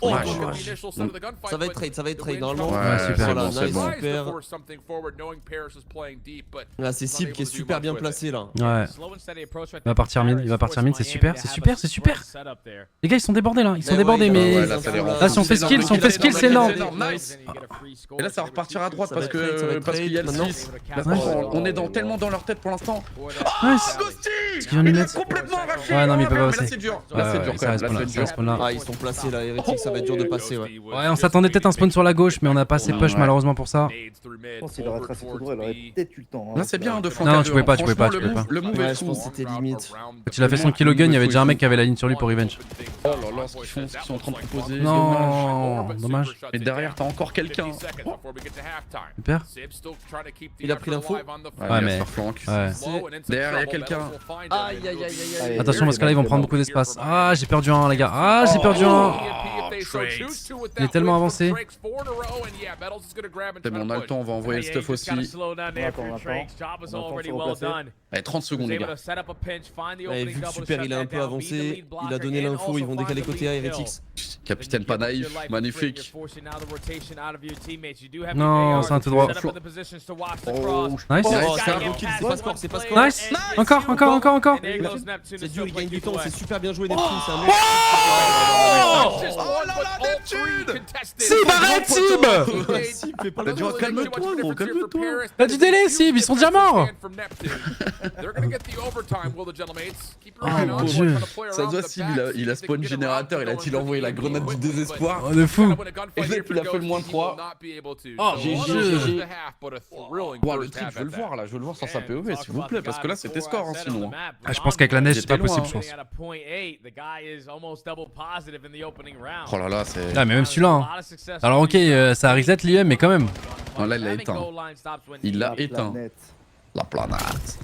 Oh, Ouais, ça va être trade normalement. Ouais, super, Voilà, c'est nice, bon. super. Là, c'est Sib qui est super bien placé là. Ouais. Il va partir mid, c'est super. Les gars, ils sont débordés là, ils sont débordés, mais. Ouais, là, ça les rend Là, si on fait skill, c'est énorme. Nice. Et là, ça va repartir à droite Ça va parce être trade, ça va être qu'il y a le trade 6. On est tellement dans leur tête pour l'instant. Nice. Ce qu'il vient de Il lui a mettre. complètement arraché. Ouais, non, mais il peut pas Là, passer. c'est dur. Ouais, Là, c'est ouais, dur quand ça même. reste Là, pas là, c'est ça dur. reste pas là. Ah, ils sont placés là, Hérétique, ça va être dur de passer, ouais. Ouais, on s'attendait peut-être un spawn sur la gauche, mais on a pas assez push Ouais. malheureusement pour ça. Je pense qu'il aurait tracé tout droit, il aurait peut-être eu le temps. hein. Là, c'est bien de flanquer. Non, à tu deux, pouvais pas, hein. tu pouvais pas, Franchement, tu pouvais pas. Le move Ouais, est je fou. pense que c'était limite. Quand il a fait son kilogun, il y avait déjà un mec qui avait la ligne sur lui pour revenge. Oh là là, ce qu'ils font, ce qu'ils sont en train de proposer. Non, dommage. Et derrière, t'as encore quelqu'un. Super. Il a pris l'info. Ouais, mais. sur flank. Ouais. Derrière, il y a quelqu'un. Aïe aïe aïe aïe aïe. Attention parce que là ils vont prendre beaucoup d'espace. Ah, j'ai perdu un, les gars. Ah, j'ai perdu un. Il est tellement avancé. C'est bon, on a le temps, on va envoyer le stuff aussi. Allez, 30 secondes, les gars. Ouais, vu que Super il est un peu avancé, il a donné l'info, ils vont décaler côté A, Heretics. Capitaine pas naïf, magnifique. Non, c'est un tout droit. Oh, Nice. Oh, c'est un beau kill, c'est pas score, c'est pas score. Nice. Encore. C'est dur, il gagne du temps, c'est super bien joué Neptune, c'est un mec. oh là là, Neptune. Sib, arrête, Sib. Fais pas T'as le dû calme-toi, gros, calme-toi. T'as du délai, Sib, ils sont déjà morts. Oh mon dieu. Ça doit Sim, il a spawn générateur, il a envoyé la grenade du désespoir. Oh, de fou. Et là, il a fait le moins 3. Oh, GG. Wow, le trick, je veux le voir là, je veux le voir sur sa POV s'il vous plaît, parce que là c'était score hein, sinon. Ah, je pense qu'avec la neige, c'est pas J'étais loin, possible, je pense. Oh là là, c'est. Ah, mais même celui-là. Hein. Alors, ok, ça reset l'IM, mais quand même. Non, là il l'a éteint. Il l'a éteint. La planète.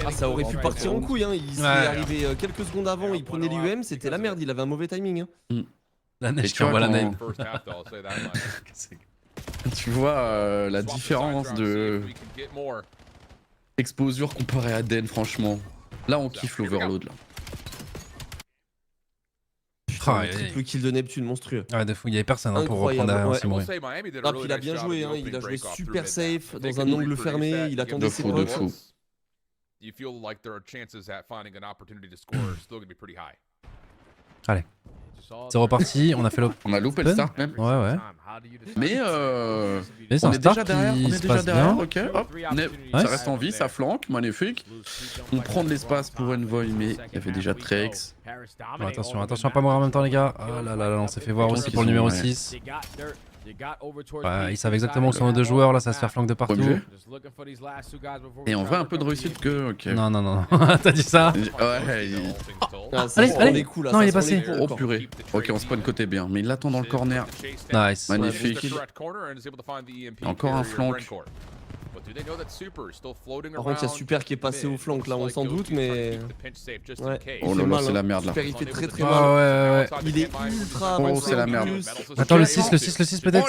Ah, ça aurait pu partir en couille, hein. Il serait arrivé quelques secondes avant, il prenait l'UM, c'était la merde, il avait un mauvais timing. Hein. La neige, tu tu envoies vois, la name. Tu vois la différence de exposure comparée à Den, franchement. Là on kiffe l'overload là. Putain, triple kill de Neptune, monstrueux. Ouais, de fou, il y avait personne hein, pour reprendre derrière, ouais. c'est mourir. Ah, puis il a bien joué, hein. Il a joué super safe, dans un angle fermé, il attendait ses De potes. fou. Allez. C'est reparti, on a fait l'op. On a loupé le start même. Ouais. Mais c'est on un est déjà start derrière, qui on se est déjà passe derrière, bien. ok, hop, ça reste en vie, ça flanque, magnifique. On prend de l'espace pour Envoy, mais il y avait déjà Trex. Bon, attention à pas mourir en même temps les gars. Ah là là, on s'est fait voir aussi pour le numéro 6. Ouais, ils savent exactement où sont nos deux joueurs, là ça va se faire flank de partout. Et on veut un peu de réussite que... ok. Non, t'as dit ça? Ouais, Allez, non il est passé. Oh purée. Ok, on spawn côté bien, mais il l'attend dans le corner. Nice. Magnifique. Encore un flank. Par contre, il y a Super qui est passé au flank là, on s'en doute, mais. Ouais. Oh là là, c'est la merde là. Super, il fait très mal. Ah ouais. Il est ultra Oh, avancé. c'est la merde. Attends, le 6 peut-être.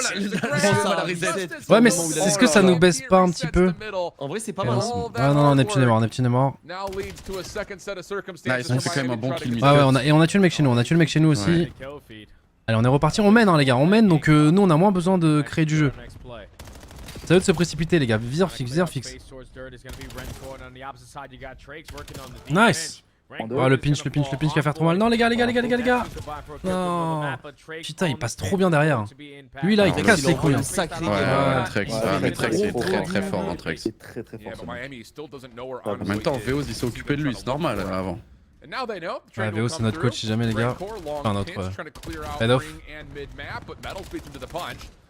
Oh Ouais, mais est-ce que ça nous baisse pas un petit peu? En vrai, c'est pas mal. Ah non, Neptune est mort. Nice, on fait quand même un bon kill. Ah ouais, on a tué le mec chez nous, aussi. Allez, on est reparti, on mène hein, les gars, on mène donc nous on a moins besoin de créer du jeu. Ça veut de se précipiter les gars, viseur fixe. Nice. Oh le pinch qui va faire trop mal. Non les gars. Non. Putain, il passe trop bien derrière. Lui là, il casse les couilles. Ouais, Trex, mais Trex est très fort, hein, Trex. C'est très fort. En même temps, Veos il s'est occupé de lui, c'est normal avant. Ouais, Véo c'est notre coach si jamais les gars. Enfin notre head off.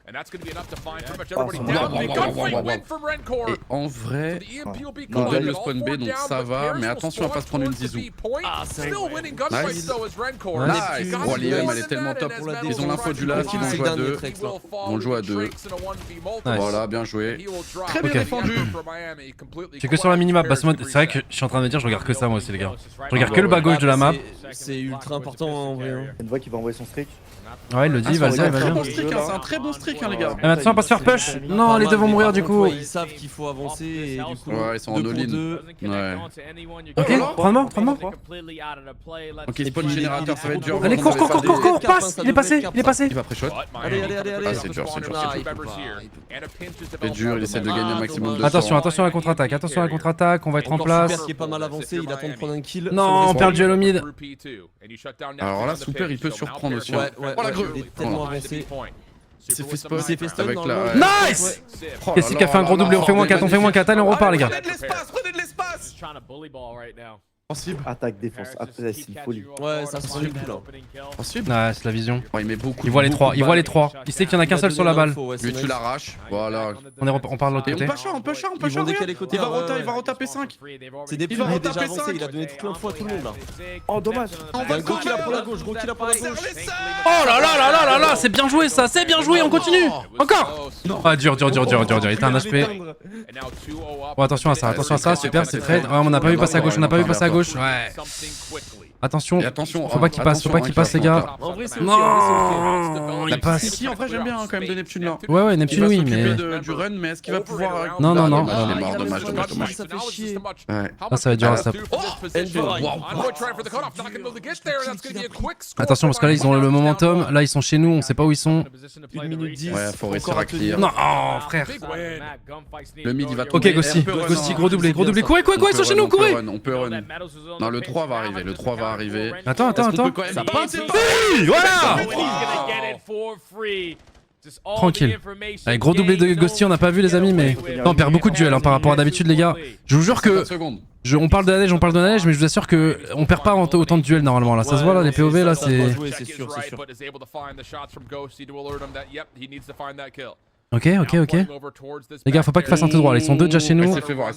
And that's going to be enough to find pretty much everybody down. Big gunfight win from Rencor. Et en vrai, on gagne le spawn B, donc ça va, mais attention à pas se prendre une zizou. Still winning gunfights though as Rencor. Nice. Oh, l'IM elle est tellement top. Ils ont l'info du last, ils vont jouer à 2. Ils vont jouer à 2. Voilà, bien joué. Très bien défendu. Je suis que sur la minimap. Bah, c'est vrai que je suis en train de me dire, je regarde que ça moi aussi, les gars. Je regarde que le bas gauche de la map. C'est ultra important en vrai. Une voix qui va envoyer son streak. Ouais, il le dit, vas-y, vas-y. C'est un très bon streak, hein, les gars. Et maintenant, on va se faire push. Non, les deux vont mourir du coup. Ils savent qu'il faut avancer et du coup. Ouais, ils sont en all-in. Ouais. Ok, prends-moi. Ok, spawn générateur, ça va être dur. Allez, cours, passe. Il est passé. Il va pré-shot. Allez. Ah, c'est dur. C'est dur, il essaie de gagner un maximum de temps. Attention à la contre-attaque. On va être en place. Qui est pas mal avancé, il attend de prendre un kill. Non, on perd le duel au mid. Alors là, Super, il peut surprendre aussi. Ouais, Oh la grue. il est tellement avancé. Il s'est fait spot. Avec la... Nice. Qu'est-ce qu'il a fait un gros doublé? On fait moins 4, allez, on repart les gars. Prenez de l'espace. Sensible. Attaque, défense, après c'est une folie. Ouais, ça sent le coup là. Sensible. Ouais, c'est la vision. Il met beaucoup. Il voit les trois, Il sait qu'il y en a qu'un seul sur la balle. Lui, tu l'arraches. Voilà. On part de l'autre côté. On peut chat. Il va retaper 5. C'est des pubs, il est déjà avancé, il a donné toute l'info à tout le monde là. Oh, dommage. Gros kill pour la gauche, Oh là là, c'est bien joué ça, on continue. Encore. Ah, dur. Il était un HP. Bon, attention à ça, super, c'est trade. Ouais, on n'a pas vu passer à gauche, Ouais. Attention, faut pas qu'il passe, les gars. Non, il passe. Si, en vrai, j'aime bien quand même de Neptune là. Ouais, Neptune, oui, mais. Du run, mais est-ce qu'il va pouvoir. Non. Dommage. Ça fait chier. Ouais. Ah, ça va être dur à stop. Attention, parce que là, ils ont le momentum. Là, ils sont chez nous, on sait pas où ils sont. 1 minute 10. Ouais, faut réussir à clear. Non, frère. Le mid, il va Ok, Ghosty, gros doublé. Courez, ils sont chez nous, courez. On peut run. Non, le 3 va arriver. Attends. Ça passe. Voilà. Tranquille. Allez, gros doublé de Ghosty, on n'a pas vu les amis, mais non, on perd beaucoup de duels par rapport à d'habitude les gars. Je vous jure que on parle de la neige, mais je vous assure que on perd pas autant de duels normalement là. Ça se voit là, les POV là, c'est. C'est sûr. Ok. Les gars, faut pas qu'ils fassent un tout droit. Ils sont deux déjà chez nous. Il s'est fait voir.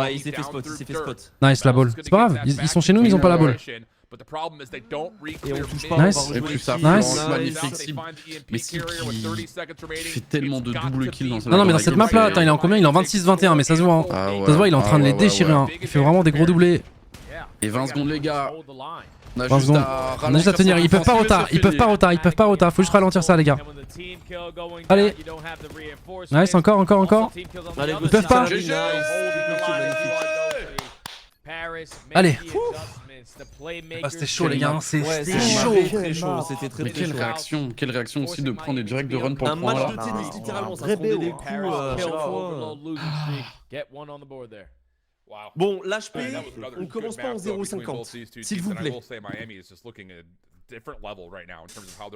Ouais, il s'est fait spot. Nice la ball. C'est pas grave, ils sont chez nous, mais ils ont pas la ball. Et on touche pas. Nice. Et plus ça, Nice. magnifique cible. Mais cible qui fait tellement de double kills dans cette Non, mais dans cette map là, attends, il est en combien? Il est en 26-21, mais ça se voit. Hein. Ça se voit, il est en train de les déchirer. Hein. Il fait vraiment des gros doublés. Et 20 secondes, les gars. On a 20 secondes. On a juste à tenir. Ils peuvent pas retard. Faut juste ralentir ça, les gars. Allez. Nice, encore. Ils peuvent pas. Allez. Ah, c'était chaud les gars, c'était chaud. Très chaud, c'était très chaud. Quelle réaction aussi de prendre des directs de run pour le point là. Un match de tennis littéralement, ça prendait des coups à chaque fois. Bon, l'HP, on commence pas en 0,50, s'il vous plaît.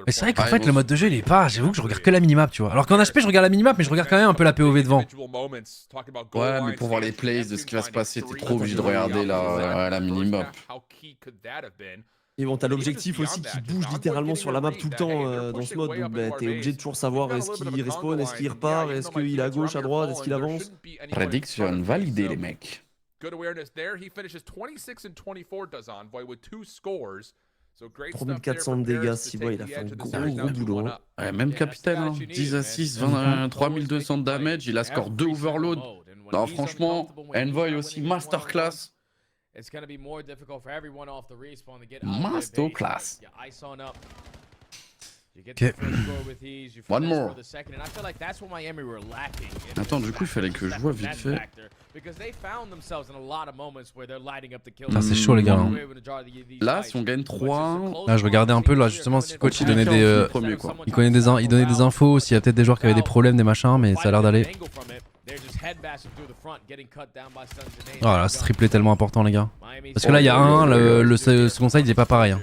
Mais c'est vrai qu'en fait le mode de jeu il est pas, j'avoue que je regarde que la minimap tu vois. Alors qu'en HP je regarde la minimap mais je regarde quand même un peu la POV devant. Ouais mais pour voir les plays de ce qui va se passer t'es trop obligé de regarder la minimap. Et bon t'as l'objectif aussi qui bouge littéralement sur la map tout le temps dans ce mode, donc bah, t'es obligé de toujours savoir est-ce qu'il respawn, est-ce qu'il repart, est-ce qu'il est à gauche, à droite, est-ce qu'il avance. Prédiction validée les mecs. Good awareness there. He finishes 26-24 does Envoy with 2 scores. 3400 de dégâts, Siboy, il a fait un gros boulot. Hein. Ouais, même capitaine, hein. 10 assists, 3200 de damage, il a score 2 overload. Non, franchement, Envoy aussi, masterclass. Masterclass. Ok. One more. Attends, du coup, il fallait que je vois vite fait. Ah, c'est chaud, les gars. Hein. Là, si on gagne 3. Là, je regardais un peu, là, justement, si le coach il donnait des. Il donnait des infos, s'il y a peut-être des joueurs qui avaient des problèmes, des machins, mais ça a l'air d'aller. Oh là, ce triplé est tellement important, les gars. Parce que là, il y a le second side, il est pas pareil. Hein.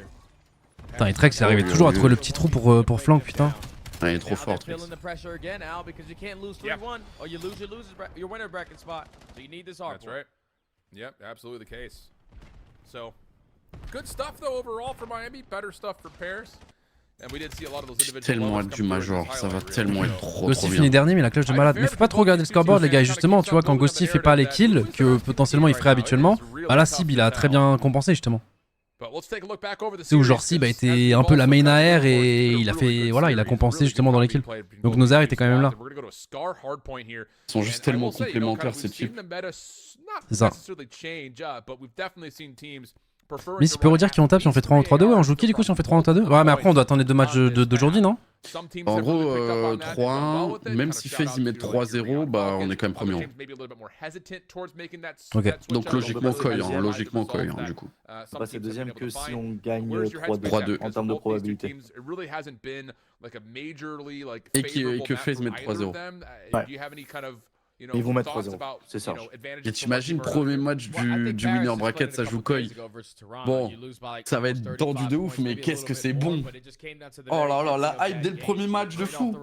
Putain, et Trex, il arrivait toujours à trouver le petit trou pour flank, putain. Ouais, il est trop fort, Trex. That's right. Yep, absolutely the case. So, good stuff though overall for Miami. Better stuff for Paris. Tellement hâte du Major, ça va tellement être trop Ghosty bien. finit dernier, mais la cloche de malade. Mais faut pas trop regarder le scoreboard, les gars. Et justement, tu vois, quand Ghosty fait pas les kills que potentiellement il ferait habituellement, bah là, Sib il a très bien compensé justement. C'est où genre Sib a été un peu la main AR et il a fait, voilà, il a compensé justement dans les kills. Donc nos AR étaient quand même là. Ils sont juste tellement complémentaires ces types. C'est ça. Mais tu peux redire qui on tape si on fait 3 en 3-2? Ouais, on joue qui du coup si on fait 3 en 3-2? Ouais, mais après on doit attendre les 2 matchs d'aujourd'hui, non? En gros, 3-1, même si FaZe y met 3-0, bah on est quand même premier rang. Ok. Donc logiquement Koi, hein, du coup. On passe deuxième que si on gagne 3-2 en termes de probabilité. Et que FaZe mette 3-0. Ouais. Ils vont mettre 3-0, c'est ça. Et t'imagines, premier match du winner bracket, ça joue Koi. Bon, ça va être tendu de ouf, mais qu'est-ce que c'est bon. Oh là là, la hype dès le premier match de fou.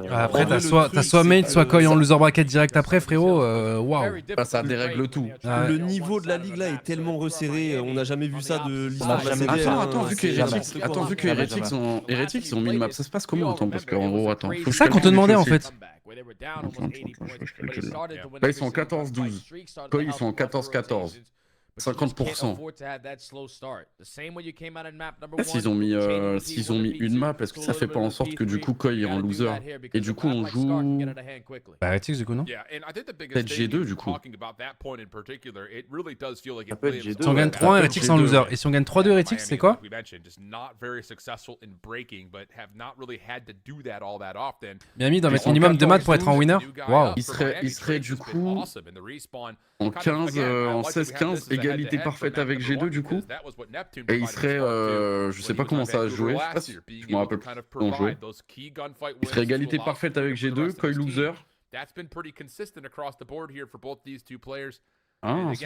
Après, t'as soit Mate, soit Koi en loser bracket direct après, frérot. Waouh. Ça dérègle tout. Le niveau de la ligue là est tellement resserré, on n'a jamais vu ça de l'histoire de la CDL. CDL. Attends, vu que Heretics ont mis une map, ça se passe comment? Attends, parce qu'en gros, attends. C'est ça qu'on te demandait en fait. Là, ils sont en 14-12. Koi, ils sont en 14-14. 50%. S'ils ont mis une map, est-ce que ça fait pas en sorte que du coup Koi est en loser? Et du coup on joue... Bah Heretics du coup non? Peut-être G2 du coup. Ça peut être G2. Si on gagne 3-1, Heretics en loser. Et si on gagne 3-2 Heretics, c'est quoi? Miami doit mettre minimum 2 matchs pour être en winner? Waouh. Il serait du coup en 16-15, égalité parfaite avec G2 du coup. Et il serait, je sais pas comment ça va se jouer, je me rappelle plus comment jouer. Il serait égalité parfaite avec G2, Koi loser. Ah, ça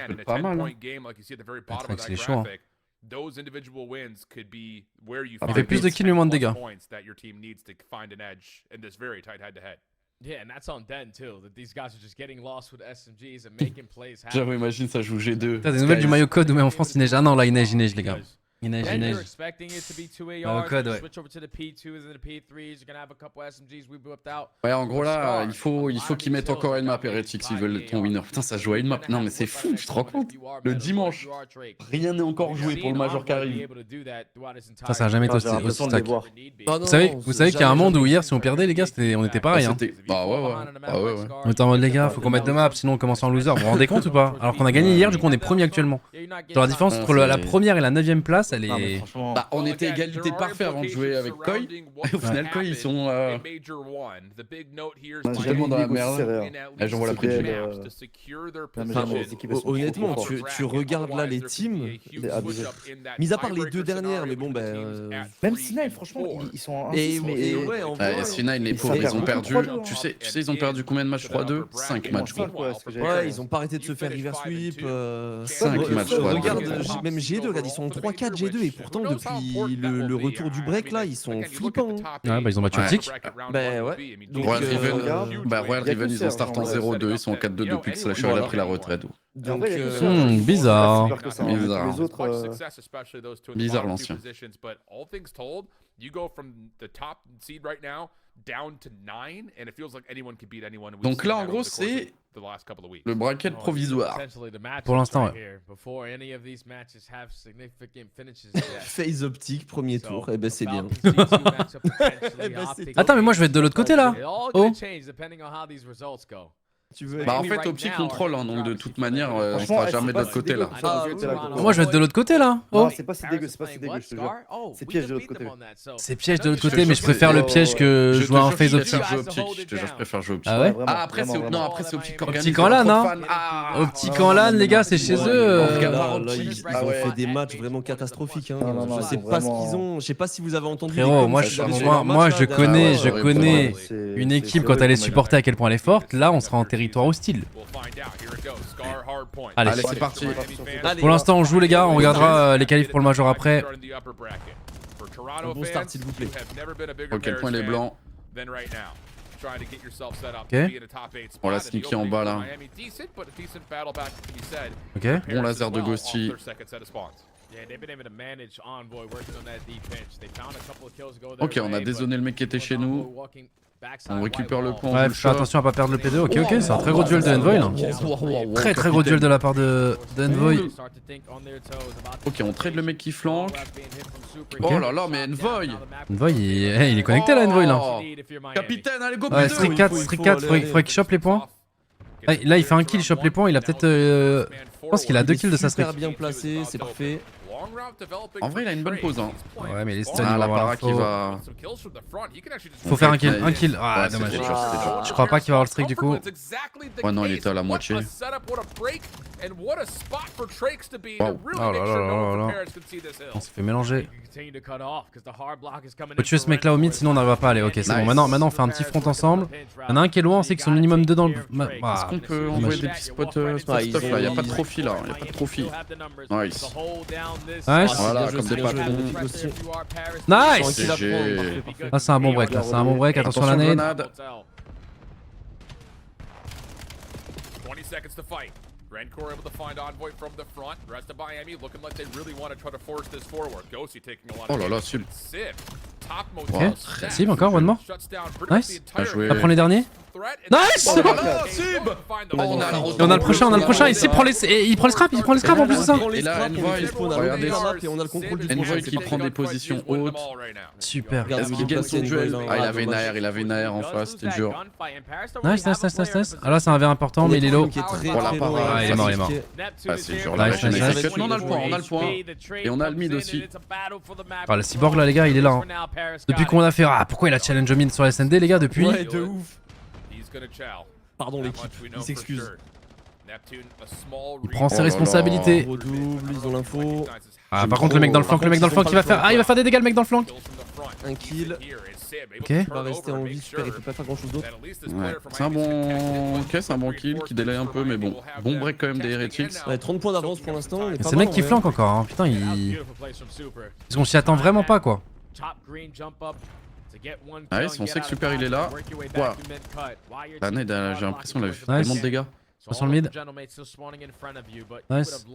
peut être pas mal. Atrax, il est chaud. Hein. Il fait plus de kills mais moins de dégâts. J'avoue, imagine ça joue G2. T'as des nouvelles du maillot code ou même en France il neige? Ah non, là il neige les gars. Il neige. Maillot code, ouais. Ouais, en gros là, il faut qu'ils mettent encore une map Heretics s'ils veulent ton winner. Putain, ça joue à une map. Non, mais c'est fou, tu te rends compte? Le dimanche, rien n'est encore joué pour le Major qui arrive. Ça a jamais été aussi stack. Vous savez qu'il y a un monde où hier, si on perdait, les gars, on était pareil. Hein. Bah ouais. On était en mode, les gars, faut qu'on mette 2 maps, sinon on commence en loser. Vous vous rendez compte ou pas? Alors qu'on a gagné hier, du coup on est premier actuellement. Genre la différence entre la première et la 9ème place, elle est. Bah, on était égalité parfaite avant de jouer avec Koi. Et au final, Koi, ils sont tellement dans la merde. Et j'envoie la preview. Honnêtement, tu regardes là les teams, mis à part les 2 dernières, mais bon, même C9, franchement, ils sont en 1. ouais, en vrai. C9, les pauvres, ils ont perdu. Tu sais, ils ont perdu combien de matchs? 3-2? 5 matchs, gros. Ouais, ils ont pas arrêté de se faire reverse sweep. 5 matchs, regarde, même G2, regarde, ils sont en 3-4 G2 et pourtant depuis le retour du break là, ils sont flippants. Ouais, bah ils ont battu Optic. Bah ouais. Royal Riven, ils ont start en 0-2, ils sont en 4-2 depuis que Slasher a pris la retraite. Donc, bizarre. Bizarre l'ancien. Donc là, en gros, c'est le bracket provisoire. Pour l'instant, ouais. FaZe Optic, premier tour, et ben c'est bien. Attends, mais moi je vais être de l'autre côté là. Oh. Bah en fait Optic contrôle hein, donc de toute manière on sera jamais de l'autre côté là. Moi je vais être de l'autre côté là. Oh. C'est pas si dégueu, je te jure. C'est piège de l'autre côté. C'est piège de l'autre côté mais je préfère le piège que jouer en FaZe Optic. Je te jure, je préfère jouer Optic. Ah ouais? Ah après c'est Optic organise. Optic en LAN hein. Optic en LAN les gars, c'est chez eux. Ils ont fait des matchs vraiment catastrophiques. Je sais pas ce qu'ils ont, je sais pas si vous avez entendu. Frérot, moi je connais une équipe quand elle est supportée à quel point elle est forte. Là on sera en territoire hostile. Allez, c'est parti. Pour l'instant on joue les gars, on regardera les qualifs pour le Major après. Un bon start s'il vous plaît. À quel point les blancs. Ok. On l'a sneaky en bas là. Ok. Bon laser de Ghosty. Ok, on a dézoné le mec qui était chez nous. On récupère le point. Ouais, fais attention à pas perdre le P2. Ok, ok, c'est un très gros duel de Envoy là. Très gros duel de la part de Envoy. Ok, on trade le mec qui flanque. Oh là là, mais Envoy. Envoy, il est connecté là, Envoy là. Capitaine, allez, go Ouais, P2. Strict 4, faudrait qu'il chope les points. Là, il fait un kill, il chope les points. Il a peut-être. Je pense qu'il a 2 kills de sa Strict. Super bien placé, c'est parfait. En vrai, il a une bonne pause. Hein. Ouais, mais les stuns, Ah, il va la avoir para qui l'info. va. Faut faire un kill. Ah, Ouais, dommage. c'était dur, c'était dur. Je crois pas qu'il va avoir le streak du coup. Ouais, non, il était à la moitié. Wow. Oh là là là là là. On s'est fait mélanger. Faut tuer ce mec là au mid, sinon on n'arrivera pas à aller. Ok, c'est bon. Maintenant, on fait un petit front ensemble. Il y en a un qui est loin, on sait qu'ils sont minimum 2 dans le. Est-ce qu'on peut envoyer des petits spots stuff là? Y'a pas de trophy là, y'a pas de trophy. Nice. Nice. Voilà, comme des patrons. Nice. GG. Ah, c'est un bon break là, c'est un bon break. Attention à la nade. Rencore able to find Envoy from the front. The rest of Miami looking like they really want to try to force this forward. Ghosty taking a lot of Oh là là, sub. Ok, Sib encore, one more. Nice. Bien joué. On prend les derniers. Nice. Oh là là, sub. Et on a le prochain, Et il prend les scraps, en plus de ça. Et là, Envoy, regardez. on a le contrôle du Envoy qui prend des positions hautes. Super. Est-ce qu'il gagne son duel? Ah, il avait Nair en face, c'était dur. Nice. Ah là, c'est un verre important, mais il est low. Pour la part, Ah, il est mort. Ah, c'est dur. Nice. Mais on a le point, Et on a le mid aussi. Ah, le cyborg là, les gars, il est là. Hein. Depuis qu'on a fait. Ah, pourquoi il a challenge au mid sur SND, les gars, depuis. Ouais, de ouf. Pardon l'équipe, il s'excuse. Il prend ses responsabilités. Gros double, ils ont l'info. Ah, par contre, le mec dans le flanc qui va faire. Ah, il va faire des dégâts, le mec dans le flanc. Un kill. Ok. Il va rester en vie, super, il peut pas faire grand chose d'autre. Ouais. C'est un bon. Ok, c'est un bon kill qui délaye un peu, mais bon. Bon break quand même des Heretics. Ouais, 30 points d'avance pour l'instant. C'est le mec qui flanque encore. Hein. Putain, il. Parce qu'on s'y attend vraiment pas, quoi. Nice, on sait que Super il est là. Wow. La nade, j'ai l'impression qu'elle a fait tellement de dégâts. Sur le mid. Nice.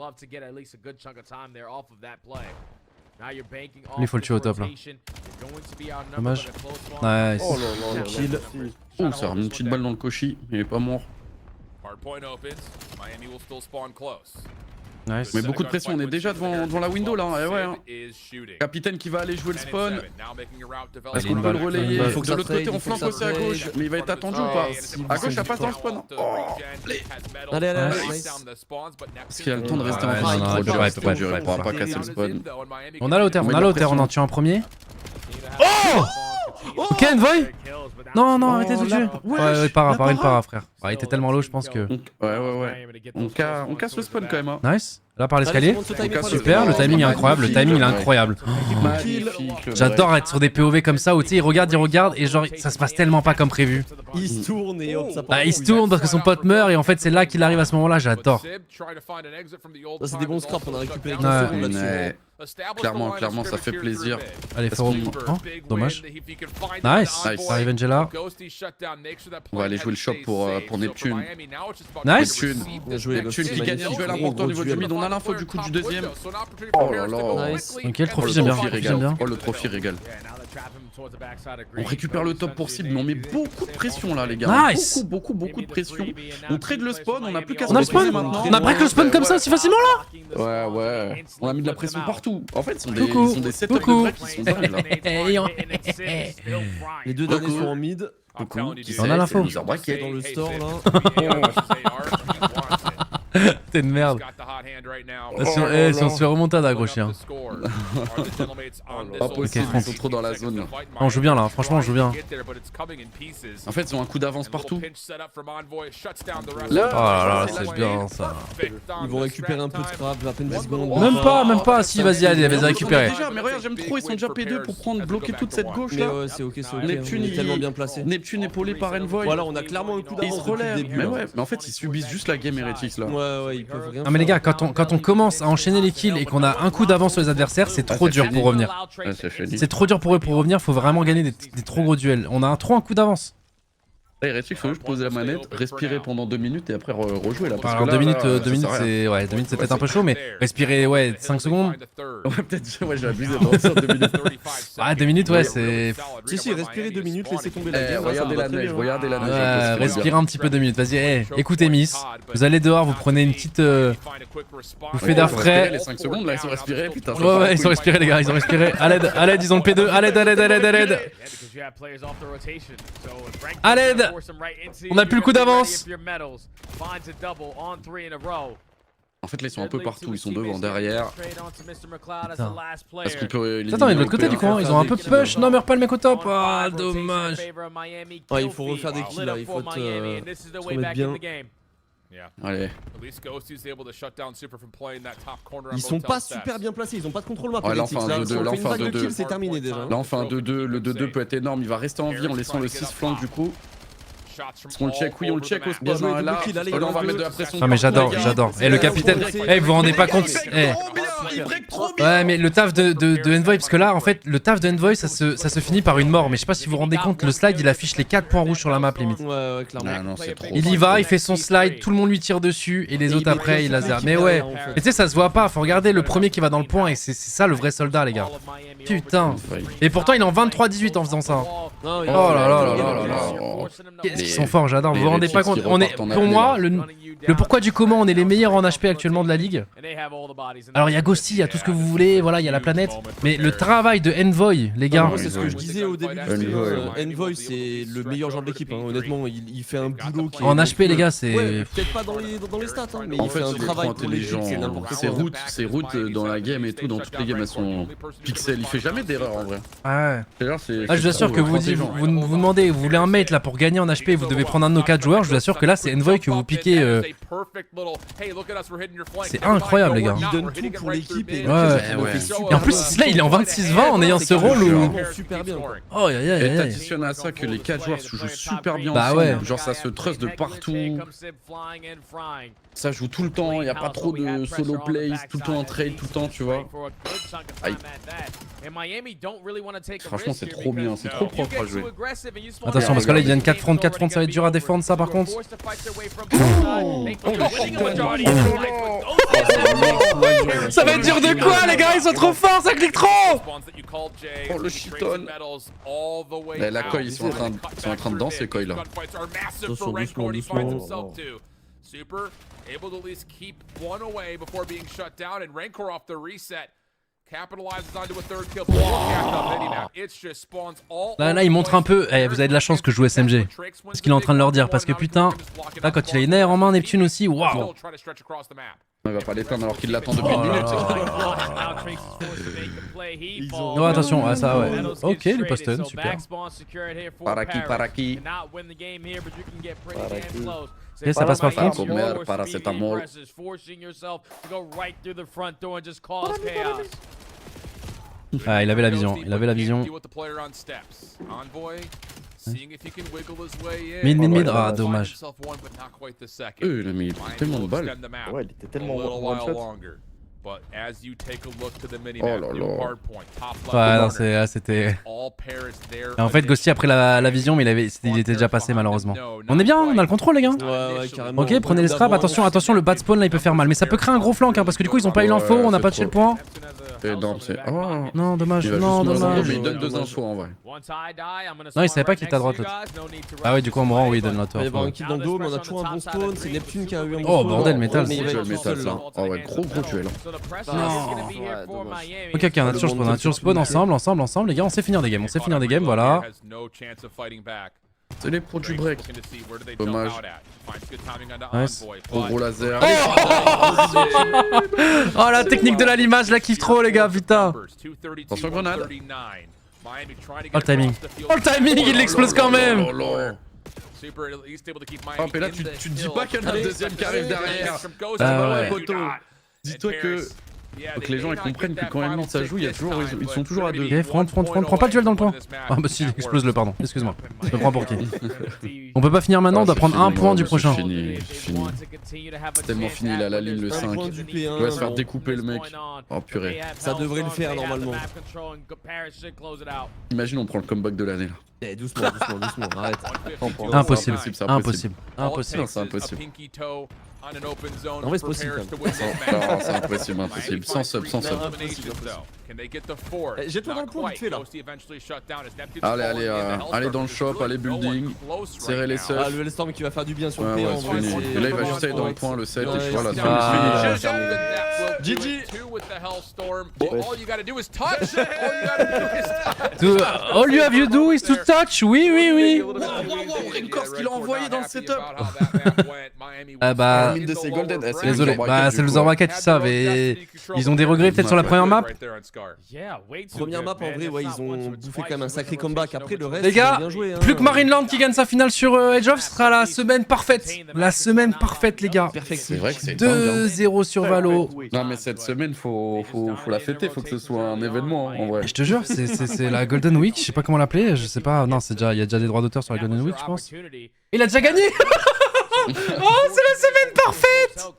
Il faut le tuer au top là. Dommage. Nice. Oh là là, kill. Oh, ça remet une petite balle dans le cochi, il est pas mort. Nice. Mais beaucoup de pression, on est déjà devant la window là. Eh ouais, hein. Capitaine qui va aller jouer le spawn. Est-ce qu'on peut le relayer? Il faut que De ça l'autre côté, on flanque aussi à gauche. Mais il va être attendu ou pas? À gauche, ça passe dans le spawn. Allez, Est-ce qu'il a le temps de rester en Ouais, face? non, Trop il peut dur, pas, c'est trop dur, il pourra pas casser le spawn. On a la hauteur, on en tue un premier. Oh! Ok, Envoy! Non, arrêtez de le tuer. Ouais, para, frère. Ah, il était tellement low, je pense que. Ouais. On casse le spawn quand même. Hein. Nice. Là, par l'escalier. Super, le timing est incroyable. J'adore être sur des POV comme ça où tu sais, il regarde et genre ça se passe tellement pas comme prévu. Il se tourne et hop, ça part. Ah, il se tourne parce que son pote meurt et en fait c'est là qu'il arrive à ce moment-là, j'adore. Ça, c'est des bons scraps, on a récupéré 15 Ouais. secondes là-dessus. Clairement, ça fait plaisir. Allez, Parce faut. qu'on- Oh, dommage. Nice. Revenge est là. On va aller jouer le shop pour Neptune. Nice. Bien joué, Neptune qui gagne un duel important au niveau du mid. On a l'info du coup du deuxième. Oh là là. Nice. Ok, le trophy, j'aime bien. Oh, le trophy régale. On récupère le top pour cible, mais on met beaucoup de pression là, les gars. Nice. Beaucoup de pression. On trade le spawn, on a plus qu'à On a le spawn maintenant. On a break le spawn comme ça si facilement là? Ouais. On a mis de la pression partout. En fait, ils sont des setups de Coucou. break qui sont dingues là. Les deux derniers sont en mid. Coucou. On a l'info. Dans le store là. T'es une merde. Si on se fait remontada, gros chien. Pas possible, Ok, ils sont trop dans la zone là. On joue bien là, franchement on joue bien. En fait, ils ont un coup d'avance partout. Oh là là, c'est bien ça. Ils vont récupérer un peu de scrap, à peine 10 secondes. Même pas, si, vas-y, allez, vas-y, récupérer. Déjà, mais regarde, j'aime trop, ils sont déjà P2 pour prendre, bloquer toute cette gauche Mais là. ouais, c'est ok, Neptune, on est tellement bien placé. Neptune épaulé par Envoy. Voilà, on a clairement un coup Et ils d'avance se depuis le relèvent. début. Mais là. ouais, mais en fait, ils subissent juste la game Heretics là. Ouais, ils peuvent rien. Non mais les gars, quand on commence à enchaîner les kills et qu'on a un coup d'avance sur les adversaires, c'est trop dur pour revenir. Ouais, c'est fini. C'est trop dur pour eux pour revenir, faut vraiment gagner des trop gros duels. On a trop un coup d'avance. Là, il faut juste poser la manette, respirer pendant 2 minutes et après rejouer là. Parce Alors que 2 là, minutes, là, 2 minutes c'est ouais, 2 minutes c'est peut-être un peu chaud, mais respirer ouais 5 secondes. Ouais, peut-être, ouais, j'ai abusé dans ça 2 minutes. Ah 2 minutes ouais c'est. Si, respirer 2 minutes, laisser tomber la game. Regardez la neige, regardez la neige. Ouais, respirez un petit peu 2 minutes. Vas-y, écoutez Miss, vous allez dehors, vous prenez une petite bouffée d'air frais. Les 5 secondes là, ils sont respirés, putain. Ouais, ils ont respiré les gars, ils ont respiré. À l'aide, ils ont le P2. À l'aide. À l'aide. On a plus le coup d'avance. En fait, là, ils sont un peu partout. Ils sont devant, derrière. Parce qu'il peut. Attends, mais de l'autre côté, du coup, hein, ils ont un peu push. Non, meurt pas le mec au top. Ah, dommage. Ouais, il faut refaire des kills là. Il faut se remettre bien. Allez. Ils sont pas super bien placés, ils ont pas de contrôle map. Ouais, là, on fait un 2-2. Là, on fait fait un 2-2. c'est terminé déjà. Là, on fait un 2-2. Le 2-2 peut être énorme. Il va rester en vie en laissant le 6 flank du coup. Parce qu'on le check, oui, on le check au spawn. Là, on va mettre de la pression. Ah, mais j'adore. Eh, le capitaine. Eh, vous vous rendez pas compte. Ouais, mais le taf de Envoy, parce que là, en fait, le taf de Envoy, ça se finit par une mort. Mais je sais pas si vous vous rendez compte, le slide, il affiche les 4 points rouges sur la map, limite. Ouais, clairement. Il y va, il fait son slide, tout le monde lui tire dessus, et les autres après, il laser. Mais ouais, mais tu sais, ça se voit pas. Faut regarder le premier qui va dans le point, et c'est ça le vrai soldat, les gars. Putain. Et pourtant, il est en 23-18 en faisant ça. Oh là là. Qu'est-ce qu'ils sont forts, j'adore. Vous vous rendez pas compte. Pour moi, le pourquoi du comment, on est les meilleurs en HP actuellement de la ligue. Alors, il y a Ghosty, il y a tout ce que vous voulez, voilà, il y a la planète. Mais le travail de Envoy, les gars. C'est ce que je disais au début. Envoy, c'est le meilleur joueur de l'équipe. Honnêtement, il fait un boulot qui. En HP, les gars, c'est. Peut-être pas dans les stats, mais il fait un travail intelligent. Ses routes dans la game et tout, dans toutes les games, elles sont pixel. Il fait jamais d'erreur en vrai. Ouais. Je vous assure que vous demandez, vous voulez un mate là pour gagner en HP, vous devez prendre un de nos 4 joueurs. Je vous assure que là, c'est Envoy que vous piquez. C'est incroyable, les gars. Il donne tout pour l'équipe. Et en plus, là, il est en 26-20 en ayant ce rôle où. Super bien. Oh, et t'additionnes à ça que les 4 joueurs se jouent super bien ensemble. Ouais. Genre, ça se trust de partout. Ça joue tout le temps, il n'y a pas trop de solo plays, tout le temps en trade, tout le temps, tu vois. Aïe. Franchement, c'est trop bien, c'est trop propre à jouer. Attention, parce que là, il y a une 4 fronts, ça va être dur à défendre, ça par contre. Ça va être dur de quoi, les gars? Ils sont trop forts, ça clique trop! Oh, le shiton! La Koi, ils sont en train de danser, Koi, là. Doucement. Super able to at least keep one away before being shut down, and Rancor off the reset capitalizes onto a third kill. Là, il montre un peu. Eh, vous avez de la chance que je joue SMG. C'est ce qu'il est en train de leur dire, parce que putain, là, quand il a une air en main, Neptune aussi, waouh! Il va pas l'éteindre alors qu'il l'attend depuis une minute. Oh, attention, ah, ça, ouais. Ok, le post-stun, super. Paraki. Et ça passe pas front. Paracétamol. Ah, il avait la vision, Mid, ah dommage. Il a mis tellement de balles. Ouais, il était tellement one shot. Oh là là. Ouais, non, c'était. En fait, Ghosty après la vision, mais il était déjà passé malheureusement. On est bien, on a le contrôle, les gars. Ouais, carrément. Ok, prenez les scraps. Attention, le bad spawn là, il peut faire mal. Mais ça peut créer un gros flank, hein, parce que du coup, ils ont pas eu l'info, on n'a pas touché le point. Non, dommage, dommage. Mais il donne 2 infos en vrai. Non, il savait pas qu'il était à droite l'autre. Ah ouais, du coup, en mourant, oui, il donne l'autre. Il va y avoir un kill dans le dos, mais on a toujours un bon spawn. C'est Neptune qui a eu un bon spawn. Oh bordel, métal. Oh ouais, gros duel. Ok, on a toujours spawn ensemble, les gars, on sait finir des games, voilà. C'est les pros du break. Dommage. Nice. Gros laser. Oh la technique de la limage, je la kiffe trop, les gars, putain. Attention grenade. Oh le timing, il l'explose quand même. Oh mais là tu te dis pas qu'il y en a un deuxième qui arrive derrière. Ah ouais. Dis-toi que Faut que les gens ils comprennent que quand Emile ça joue, il y a toujours, ils sont toujours à 2. Ok, front, prends pas le duel dans le point. Ah bah si, explose-le, pardon, excuse-moi. Je me prends pour qui? On peut pas finir maintenant, on doit prendre un point du prochain. Fini. C'est tellement fini, il a la ligne le 5. Il va se faire découper le mec. Oh purée. Ça devrait le faire normalement. Imagine on prend le comeback de l'année là. Eh, doucement, arrête. Impossible, c'est impossible. Non, c'est impossible. En vrai, c'est possible. Non, c'est impossible. Sans sub. Jette-toi dans le point vite fait là. Allez dans le shop, allez building, serrez les subs. Ah, le Hellstorm qui va faire du bien sur le Ouais, P1. c'est fini. Et là, il va juste aller dans le point, le 7, et puis voilà, c'est fini. GG. All you have you do is to touch, oui. Wow, Rinkorsk qu'il a envoyé dans le setup. Ah bah, Une de ses golden. désolé, bah c'est le Zorbaket, ils savent, et ils ont des regrets peut-être sur la première map. Première map en vrai, ouais, ils ont bouffé quand même un sacré comeback. Après le reste, Les gars, bien joué, hein. plus que Marineland qui gagne sa finale sur Edge of, ce sera la semaine parfaite. La semaine parfaite, les gars. C'est vrai que c'est dingue. 2-0 sur Valo. Non, mais cette semaine, faut la fêter, faut que ce soit un événement en vrai. Je te jure, c'est la Golden Week, je sais pas comment l'appeler, je sais pas, non, il y a déjà des droits d'auteur sur la Golden Week, je pense. Il a déjà gagné. Oh, c'est la semaine parfaite.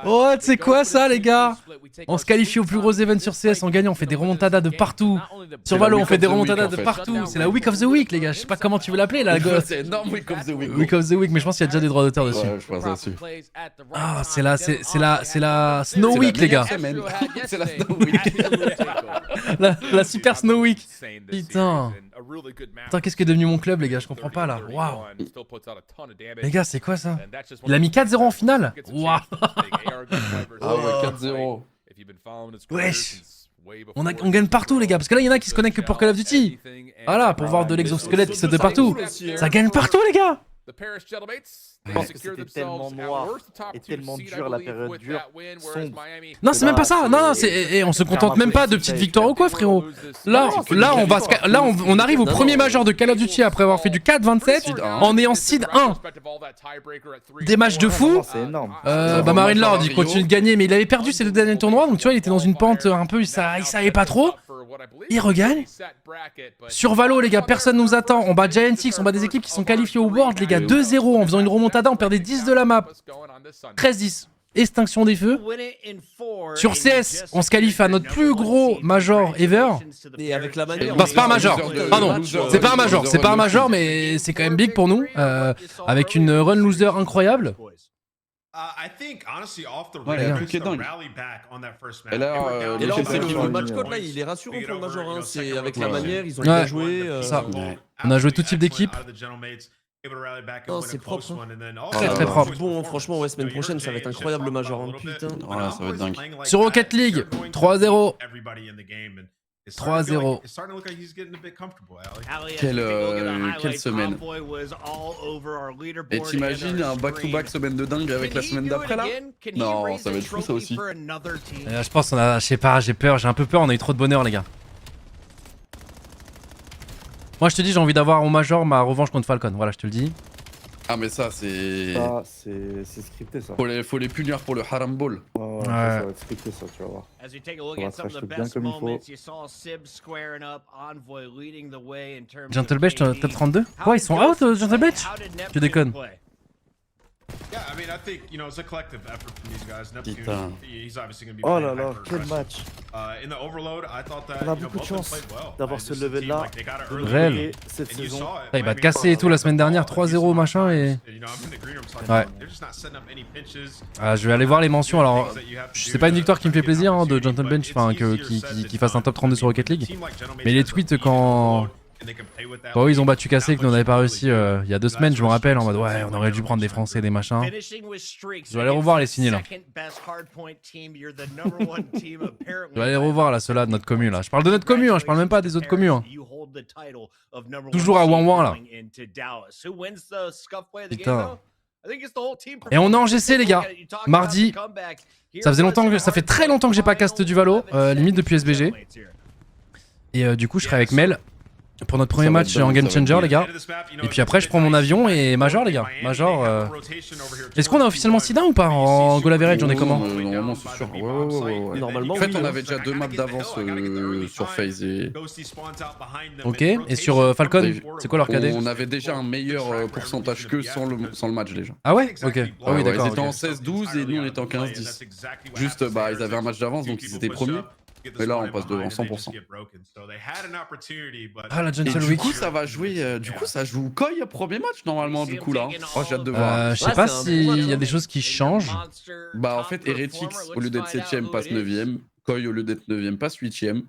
Oh, tu sais quoi ça, les gars? On se qualifie au plus gros event sur CS, on gagne, on fait des remontadas de partout. Sur Valo, on fait des remontadas de partout. C'est la Week of the Week, les gars. Je sais pas comment tu veux l'appeler, la C'est énorme, Week of the Week. Week of the Week, mais je pense qu'il y a déjà des droits d'auteur dessus. Ouais, je pense aussi. Ah, c'est la Snow Week, les gars. C'est la Snow Week. La super Snow Week. Putain. Putain, qu'est-ce qui est devenu mon club, les gars? Je comprends pas là. Waouh. Les gars, c'est quoi ça? Il a mis 4-0 en finale. Waouh. Ah ouais, 4-0. Wesh. On gagne partout, les gars, parce que là, il y en a qui se connectent que pour Call of Duty. Voilà, pour voir de l'exosquelette qui saute de partout. Ça gagne partout, les gars. Je pense que c'était tellement noir et tellement dur la période dure, sombre. Non, c'est même pas ça. Non, et on se contente même pas de petites victoires ou quoi, frérot. Là, on arrive au premier major de Call of Duty après avoir fait du 4-27 en ayant seed 1. Des matchs de fou. C'est énorme. Bah Marineland, il continue de gagner, mais il avait perdu ses 2 derniers tournois, donc tu vois, il était dans une pente un peu, il savait pas trop. Il regagne. Sur Valo, les gars, personne nous attend. On bat Giant X, on bat des équipes qui sont qualifiées au World, les gars. 2-0 en faisant une remontada, on perdait 10 de la map. 13-10. Extinction des feux. Sur CS, on se qualifie à notre plus gros major ever. Et avec la manière. Non, c'est pas un major. Pardon, c'est pas un major. C'est pas un major, mais c'est quand même big pour nous. Avec une run loser incroyable. Ouais, il y a un truc qui est dingue. Et là, en fait, le match code là, il est rassurant pour le Major. Hein. C'est avec la manière, ils ont bien joué. Ça. On a joué tout type d'équipe. Non, c'est propre. Hein. Très propre. Bon, franchement, ouais, semaine prochaine, ça va être incroyable le Major. Hein. Putain. Voilà, ça va être dingue. Sur Rocket League, 3-0. 3-0. Quelle semaine. Et t'imagines un back-to-back semaine de dingue avec la semaine d'après là? Non, ça va être fou ça aussi. Je pense je sais pas, j'ai un peu peur, on a eu trop de bonheur, les gars. Moi je te dis, j'ai envie d'avoir au Major ma revanche contre Falcon, voilà, je te le dis. Ah mais ça c'est... Ça, c'est scripté ça. Faut les punir pour le Haram Ball. Ouais. Ça va être scripté ça, tu vas voir. On va se racheter bien comme il faut. Gentle Beach, top 32? Ouais, ils sont out, Gentle Beach? Tu déconnes. Putain. Oh là là, quel match. On a beaucoup de chance d'avoir ce level là. Réel. Cette saison. Il va te casser et tout la semaine dernière, 3-0 machin et... Ouais. Je vais aller voir les mentions, alors c'est pas une victoire qui me fait plaisir hein, de Gentle Bench, enfin qui fasse un top 32 sur Rocket League. Mais les tweets quand eux ils ont battu cassé et que nous on avait pas réussi il y a 2 semaines, je me rappelle en mode ouais on aurait dû prendre des Français, des machins. Je vais aller revoir les signés là. Je vais aller revoir là ceux-là de notre commu là. Je parle de notre commu, hein, je parle même pas des autres communes. Hein. Toujours à Wan là. Putain. Et on est en GC les gars. Mardi. Ça fait très longtemps que j'ai pas cast du Valo, limite depuis SBG. Et du coup je serai avec Mel. pour notre premier Ça va match être en dingue, Game ça va être Changer, les dingue. gars. Et puis après, je prends mon avion et Major, les gars. Major. Est-ce qu'on a officiellement Sida ou pas en Goal Average? On est comment? Normalement, c'est sûr. Ouais. Normalement, En fait, oui, on hein. avait déjà 2 maps d'avance sur FaZe et Ok. Et sur Falcon, c'est quoi leur KD? on avait déjà un meilleur pourcentage que sans le match déjà. Ah ouais? Ok. Ah oui, d'accord. Ils étaient ok. en 16-12 et nous on était en 15-10. Juste, bah, ils avaient un match d'avance donc ils étaient premiers. Mais là, on passe devant 100%. Ah, la Et Johnson du Week. coup, ça va jouer. Du coup, ça joue Koi premier match normalement, du coup là. Oh, j'ai hâte de voir. Je sais pas s'il y a des choses qui changent. Bah, en fait, Heretics, au lieu d'être 7ème, passe 9ème. Koi, au lieu d'être 9ème, passe 8ème.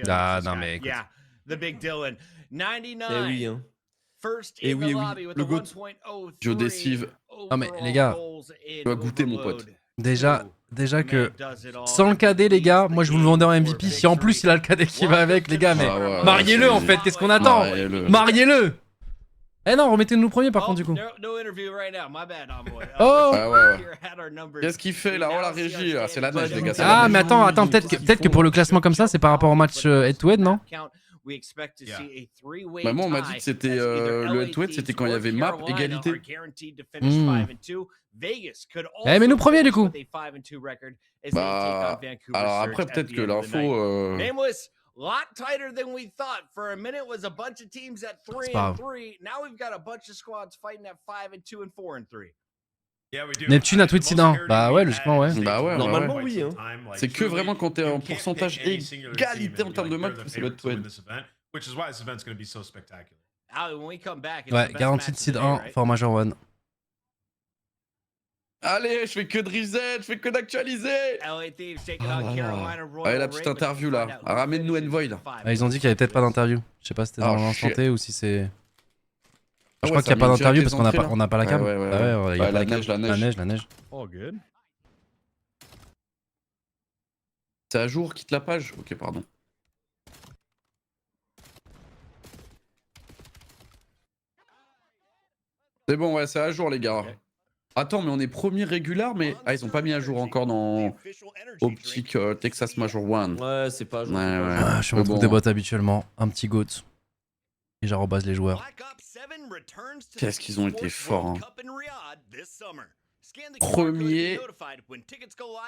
Ah, non, mais écoute. Yeah, the big Dylan. 99. Eh oui, hein. First Eh in oui, the oui. lobby with Le a GOAT. 1.03 Joe Deceive. Non, mais les gars, tu vas goûter, mon pote. Déjà que sans le KD, les gars, moi je vous le vendais en MVP. Si en plus il a le KD qui va avec, les gars, mais Ah ouais, mariez-le en fait. Qu'est-ce qu'on attend? Mariez-le. Eh non, remettez-nous le premier par contre du coup. Oh. Ah ouais. Qu'est-ce qu'il fait là? Oh la régie là, c'est la neige les gars. c'est la Ah neige. mais attends, peut-être que pour le classement comme ça, c'est par rapport au match head-to-head, non? Bah, moi on m'a dit que c'était le head-to-head, c'était quand il y avait map égalité. Eh mais nous premier du coup. Bah alors après peut-être que l'info Lot tighter than we thought. For a minute was a bunch of teams at 3-3. Now we've got a bunch of squads fighting at 5-2 and 4-3. Neptune a tweet Sidin. Bah ouais, logiquement ouais. Bah ouais, Normalement, oui. Hein. c'est que vraiment quand t'es en pourcentage égalité en termes de match que ça doit être head. Ouais, garantie de Sid 1 for Major 1. Allez, je fais que de reset, je fais que d'actualiser. Allez, la petite interview là. Ramène-nous Envoy là. Ah, ils ont dit qu'il y avait peut-être pas d'interview. Je sais pas si c'était dans l'instant T ou si c'est. Je crois ouais, qu'il n'y a pas d'interview parce qu'on n'a entrées, pas la cam. Ouais, il y a pas la neige, la neige. La neige. Oh, good. C'est à jour, quitte la page. Ok, pardon. C'est bon, ouais, c'est à jour les gars. Attends, mais on est premier régular, mais ils ont pas mis à jour encore dans Optic Texas Major 1. Ouais, c'est pas à jour. Ouais. Ah, je suis en train des bots habituellement. Un petit goat. Et j'arrobase les joueurs. Qu'est-ce qu'ils ont été forts, hein. Premier,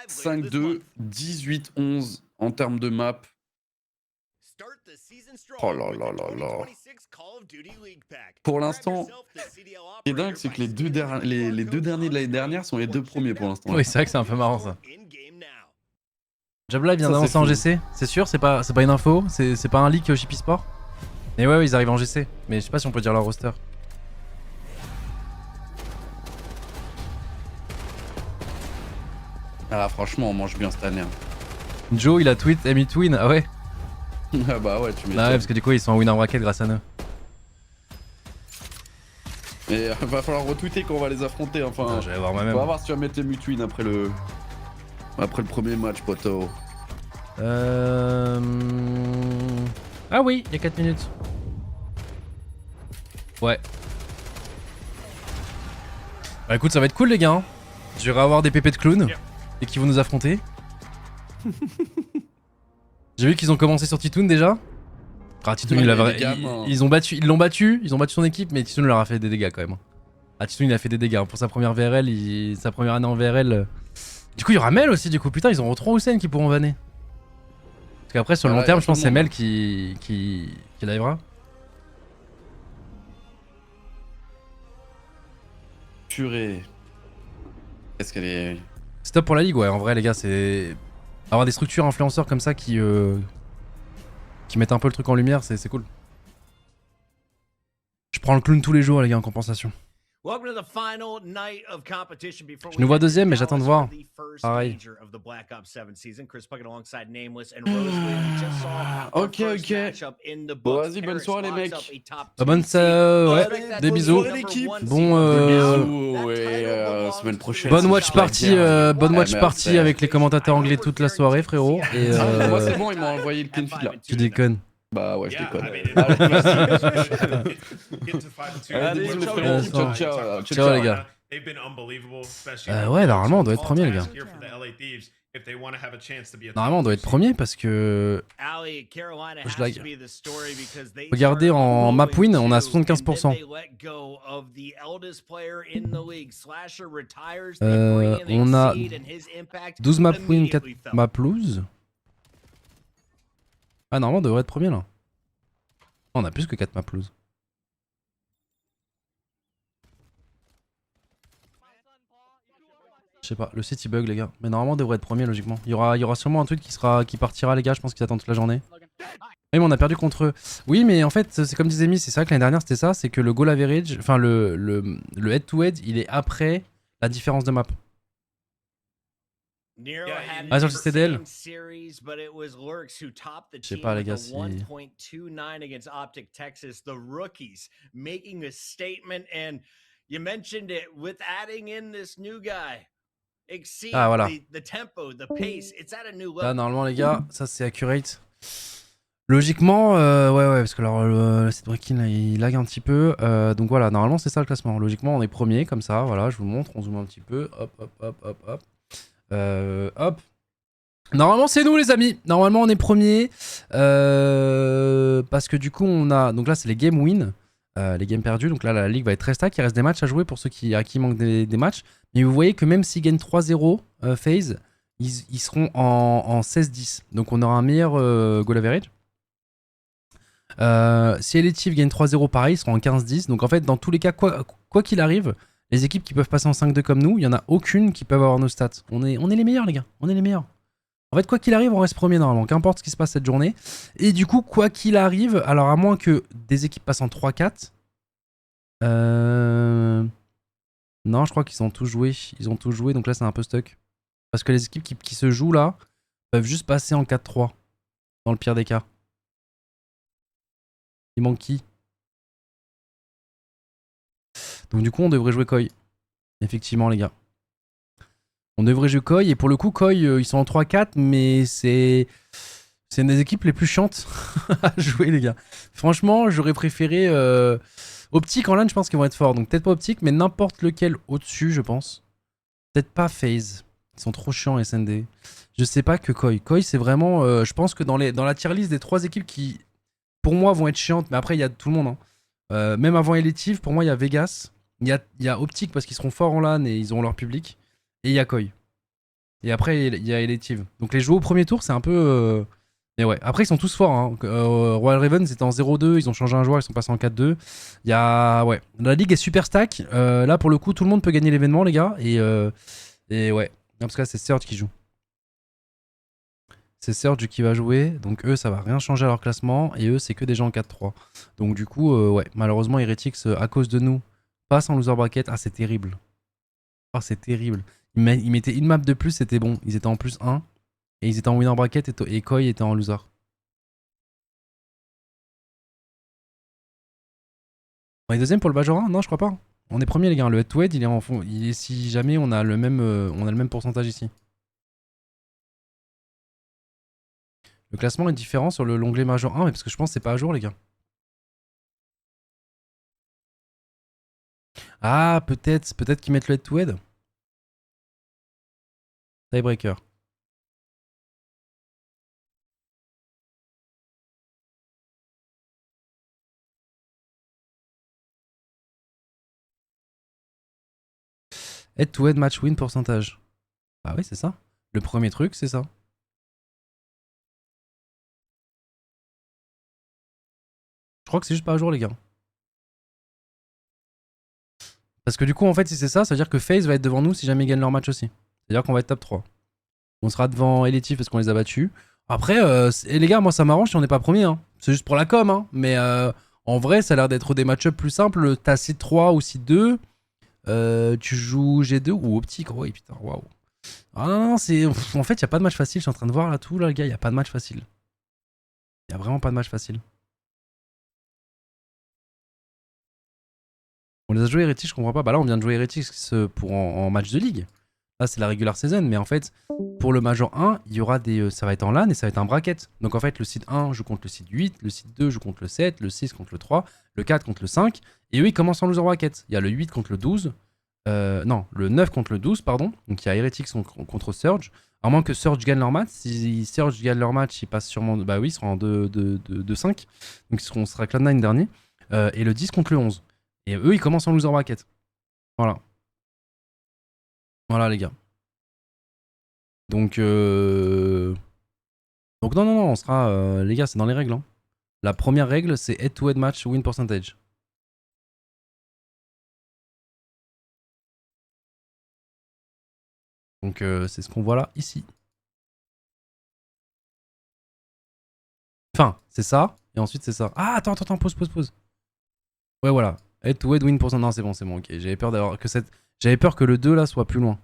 5-2, 18-11 en termes de map. Oh là là là là. Pour l'instant, ce qui est dingue, c'est que les deux derniers de l'année dernière sont les deux premiers pour l'instant. Oui, c'est vrai que c'est un peu marrant ça. Jabla vient d'avancer c'est en fou. GC, c'est sûr, c'est pas une info, c'est pas un leak Shippy Sport. Mais ouais, ils arrivent en GC, mais je sais pas si on peut dire leur roster. Ah franchement, on mange bien cette année. Hein. Joe, il a tweet Amy Twin, ah ouais. Ah bah ouais, tu m'étonnes. Ah ouais, parce que du coup ils sont en win en bracket grâce à nous. Mais va falloir retweeter quand on va les affronter. Enfin, Ah, j'allais voir moi-même. on va voir si tu vas mettre les Mutwin après le premier match, poto. Ah oui, il y a 4 minutes. Ouais. Bah écoute, ça va être cool les gars. Hein. Je vais avoir des pépés de clowns et qui vont nous affronter. J'ai vu qu'ils ont commencé sur Titoon déjà. Ah, Titoon, ils l'ont battu son équipe, mais Titoon leur a fait des dégâts quand même. Ah, Titoon il a fait des dégâts. Pour sa première VRL, sa première année en VRL. Du coup, il y aura Mel aussi, du coup. Putain, ils auront 3 Hussein qui pourront vanner. Parce qu'après, sur le long terme, je pense que c'est Mel qui livera. Purée. Est-ce qu'elle est. Stop pour la ligue, ouais. En vrai, les gars, c'est. Avoir des structures influenceurs comme ça qui mettent un peu le truc en lumière, c'est cool. Je prends le clown tous les jours, les gars, en compensation. Je nous vois deuxième, mais j'attends de voir. Pareil. Ok. Bon, vas-y, bonne soirée, les mecs. Ouais, des bisous. Bon, semaine prochaine. bonne watch party, avec les commentateurs anglais toute la soirée, frérot. Et moi, c'est bon, ils m'ont envoyé le clean feed là. Tu déconnes. Bah ouais, je déconne. Allez, Ciao, ciao. Ciao les gars. Ouais, normalement on doit être premier les gars. Normalement on doit être premier parce que... Je lag. Regardez en map win, on a 75%. On a 12 map win, 4 map lose. Ah normalement on devrait être premier là. On a plus que 4 map lose. Je sais pas, le site il bug les gars. Mais normalement on devrait être premier logiquement. Il y aura sûrement un truc qui partira les gars, je pense qu'ils attendent toute la journée. Oui mais on a perdu contre eux. Oui mais en fait c'est comme disait Mi, c'est ça que l'année dernière c'était ça, c'est que le goal average, enfin le head to head il est après la différence de map. Ah sur le CDL. Je sais pas les gars si... Ah voilà. Là normalement les gars, ça c'est accurate. Logiquement, ouais, parce que alors le site breaking là, il lag un petit peu. Donc voilà, normalement c'est ça le classement. Logiquement on est premier comme ça, voilà, je vous montre, on zoome un petit peu. Hop. Hop. Normalement c'est nous les amis. Normalement on est premier. Parce que du coup on a... Donc là c'est les game win. Les games perdus. Donc là la ligue va être très stack. Il reste des matchs à jouer pour ceux à qui manquent des matchs. Mais vous voyez que même s'ils gagnent 3-0 FaZe, ils seront en 16-10. Donc on aura un meilleur goal average. Si Elective gagne 3-0 pareil, ils seront en 15-10. Donc en fait dans tous les cas, quoi qu'il arrive, les équipes qui peuvent passer en 5-2 comme nous, il n'y en a aucune qui peuvent avoir nos stats. On est les meilleurs les gars, on est les meilleurs. En fait quoi qu'il arrive on reste premier normalement, qu'importe ce qui se passe cette journée. Et du coup quoi qu'il arrive, alors à moins que des équipes passent en 3-4. Non je crois qu'ils ont tous joué. Ils ont tous joué donc là c'est un peu stuck. Parce que les équipes qui se jouent là peuvent juste passer en 4-3. Dans le pire des cas. Il manque qui? Donc du coup on devrait jouer Koi. Effectivement les gars. On devrait jouer Koi et pour le coup Koi ils sont en 3-4 mais c'est une des équipes les plus chiantes à jouer les gars. Franchement j'aurais préféré Optic en LAN je pense qu'ils vont être forts. Donc peut-être pas Optic mais n'importe lequel au-dessus je pense. Peut-être pas FaZe. Ils sont trop chiants SND. Je sais pas que Koi. Koi c'est vraiment je pense que dans la tier list des 3 équipes qui pour moi vont être chiantes mais après il y a tout le monde hein. Même avant Elective pour moi il y a Vegas. Il y a Optic parce qu'ils seront forts en LAN et ils auront leur public. Et il y a Koi. Et après il y a Elective. Donc les joueurs au premier tour c'est un peu... Mais ouais, après ils sont tous forts hein. Royal Raven c'était en 0-2, ils ont changé un joueur, ils sont passés en 4-2. Il y a... Ouais, la ligue est super stack. Là pour le coup tout le monde peut gagner l'événement les gars. Et ouais, non, parce que là c'est Surge qui joue. C'est Surge qui va jouer, donc eux ça va rien changer à leur classement. Et eux c'est que des gens en 4-3. Donc du coup ouais, malheureusement Heretics à cause de nous passe en loser bracket. Ah c'est terrible. Oh c'est terrible. Ils mettaient une map de plus, c'était bon. Ils étaient en plus 1. Et ils étaient en winner bracket et Koi était en loser. On est deuxième pour le Bajoran? Non je crois pas. On est premier les gars. Le head to head il est en fond. Si jamais on a le même pourcentage ici. Le classement est différent sur l'onglet Major 1 mais parce que je pense que c'est pas à jour les gars. Ah peut-être qu'ils mettent le head to head. Tiebreaker. Head to head match win pourcentage. Ah oui c'est ça. Le premier truc c'est ça. Je crois que c'est juste pas à jour les gars. Parce que du coup en fait si c'est ça, ça veut dire que FaZe va être devant nous si jamais ils gagnent leur match aussi. C'est-à-dire qu'on va être top 3. On sera devant Elective parce qu'on les a battus. Après, les gars, moi ça m'arrange si on n'est pas premier. Hein. C'est juste pour la com. Hein. Mais en vrai, ça a l'air d'être des match-ups plus simples. T'as Seed 3 ou Seed 2. Tu joues G2 ou Optic. Oh, oui, putain, waouh. Ah non, c'est. En fait, il n'y a pas de match facile. Je suis en train de voir là tout, là, les gars. Il n'y a pas de match facile. Il n'y a vraiment pas de match facile. On les a joués Heretics, je comprends pas. Bah là, on vient de jouer Heretics en match de ligue. Là, c'est la regular season, mais en fait, pour le Major 1, il y aura des, ça va être en LAN et ça va être un bracket. Donc en fait, le seed 1 joue contre le seed 8, le seed 2 joue contre le 7, le 6 contre le 3, le 4 contre le 5. Et eux, ils commencent en loser bracket. Il y a le 8 contre le 12. Non, le 9 contre le 12, pardon. Donc il y a Heretics contre Surge. À moins que Surge gagne leur match. Si Surge gagne leur match, ils passent sûrement. Bah oui, ils seront en 2-5. Donc on sera Cloud9 dernier. Et le 10 contre le 11. Et eux, ils commencent en loser bracket. Voilà. Voilà, les gars. Donc non, on sera. Les gars, c'est dans les règles. Hein. La première règle, c'est head-to-head match win percentage. Donc c'est ce qu'on voit là, ici. Enfin, c'est ça, et ensuite c'est ça. Ah, attends, pause. Ouais, voilà. Head-to-head win percentage. Non, c'est bon, ok. J'avais peur d'avoir que cette. J'avais peur que le 2 là soit plus loin.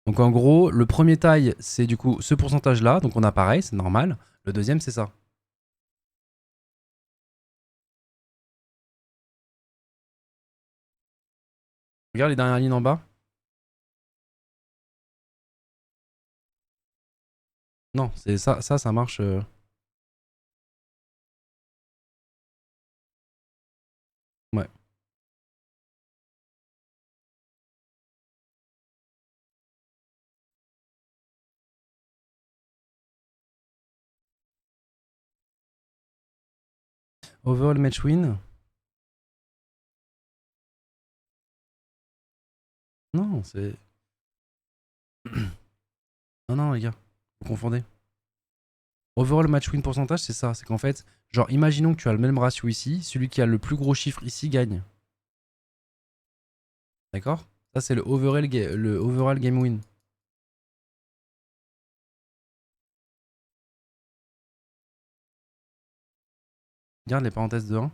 Donc en gros, le premier taille, c'est du coup ce pourcentage là. Donc on a pareil, c'est normal. Le deuxième, c'est ça. Regarde les dernières lignes en bas. Non, c'est ça, ça marche. Ouais. Overall match win. Non, c'est... non, les gars. Vous confondez. Overall match win pourcentage, c'est ça. C'est qu'en fait, genre, imaginons que tu as le même ratio ici. Celui qui a le plus gros chiffre ici gagne. D'accord? Ça, c'est le overall game win. Regarde les parenthèses de 1.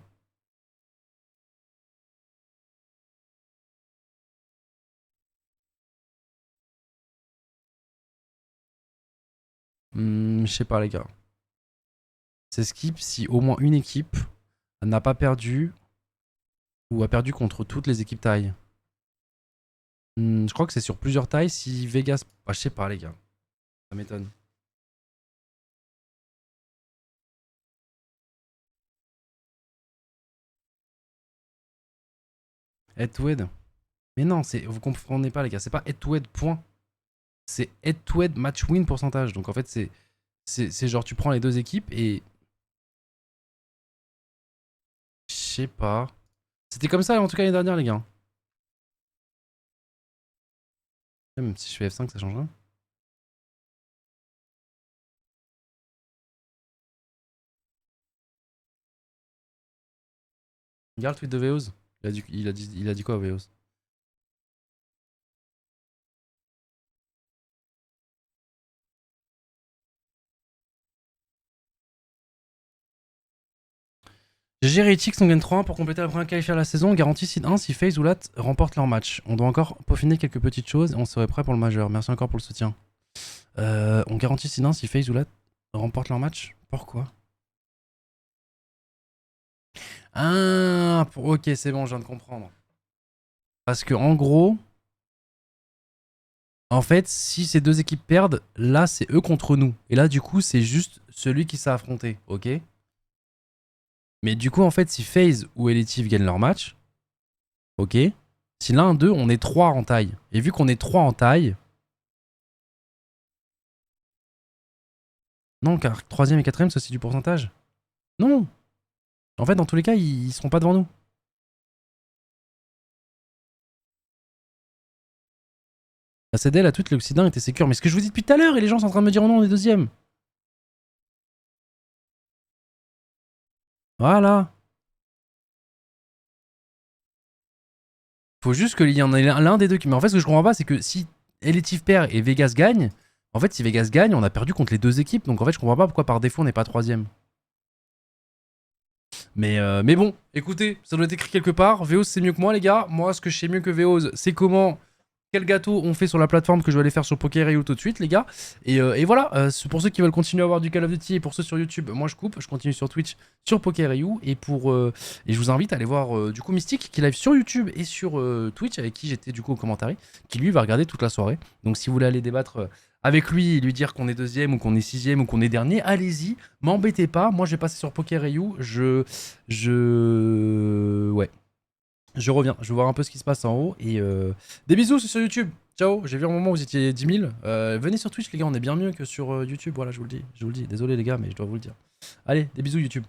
Je sais pas, les gars. C'est skip si au moins une équipe n'a pas perdu ou a perdu contre toutes les équipes taille. Je crois que c'est sur plusieurs tailles. Si Vegas... Ah, je sais pas, les gars. Ça m'étonne. Head-to-head. Mais non, vous comprenez pas, les gars. C'est pas head-to-head, point. C'est head-to-head match win pourcentage. Donc en fait, c'est genre tu prends les deux équipes et... Je sais pas. C'était comme ça en tout cas l'année dernière, les gars. Même si je fais F5, ça change rien. Regarde le tweet de Veoz. Il a dit quoi, Veoz? GG Heretics, on gagne 3-1 pour compléter la première qualifiée à la saison. On garantit seed 1 si FaZe ou Lat remportent leur match. On doit encore peaufiner quelques petites choses et on serait prêt pour le majeur. Merci encore pour le soutien. On garantit seed 1 si FaZe ou Lat remportent leur match. Pourquoi? Ah, ok, c'est bon, je viens de comprendre. Parce que en gros, en fait, si ces deux équipes perdent, là c'est eux contre nous. Et là du coup, c'est juste celui qui s'est affronté, ok? Mais du coup, en fait, si FaZe ou Elitives gagnent leur match, ok? Si l'un d'eux, on est 3 en taille. Et vu qu'on est 3 en taille... Non, car 3ème et 4ème, c'est aussi du pourcentage. Non! En fait, dans tous les cas, ils seront pas devant nous. La CDL à toute, l'Occident était sécure. Mais ce que je vous dis depuis tout à l'heure, et les gens sont en train de me dire oh non, on est deuxième. Voilà. Faut juste qu'il y en ait l'un des deux qui... Mais en fait, ce que je comprends pas, c'est que si Elitives perd et Vegas gagne, en fait, si Vegas gagne, on a perdu contre les deux équipes. Donc en fait, je comprends pas pourquoi par défaut, on n'est pas 3ème. Mais bon, écoutez, ça doit être écrit quelque part. Veoz, c'est mieux que moi, les gars. Moi, ce que je sais mieux que Veoz, c'est comment quel gâteau on fait sur la plateforme que je vais aller faire sur Poker.io tout de suite, les gars. Et voilà, pour ceux qui veulent continuer à voir du Call of Duty et pour ceux sur YouTube, moi je coupe, je continue sur Twitch, sur Poker.io. Et je vous invite à aller voir du coup Mystique qui live sur YouTube et sur Twitch, avec qui j'étais du coup au commentaire, qui lui va regarder toute la soirée. Donc si vous voulez aller débattre avec lui et lui dire qu'on est deuxième ou qu'on est sixième ou qu'on est dernier, allez-y, m'embêtez pas. Moi je vais passer sur Poker.io, ouais. Je reviens, je vais voir un peu ce qui se passe en haut. Et des bisous sur YouTube. Ciao, j'ai vu un moment où vous étiez 10 000. Venez sur Twitch les gars, on est bien mieux que sur YouTube. Voilà, je vous le dis. Désolé les gars, mais je dois vous le dire. Allez, des bisous YouTube.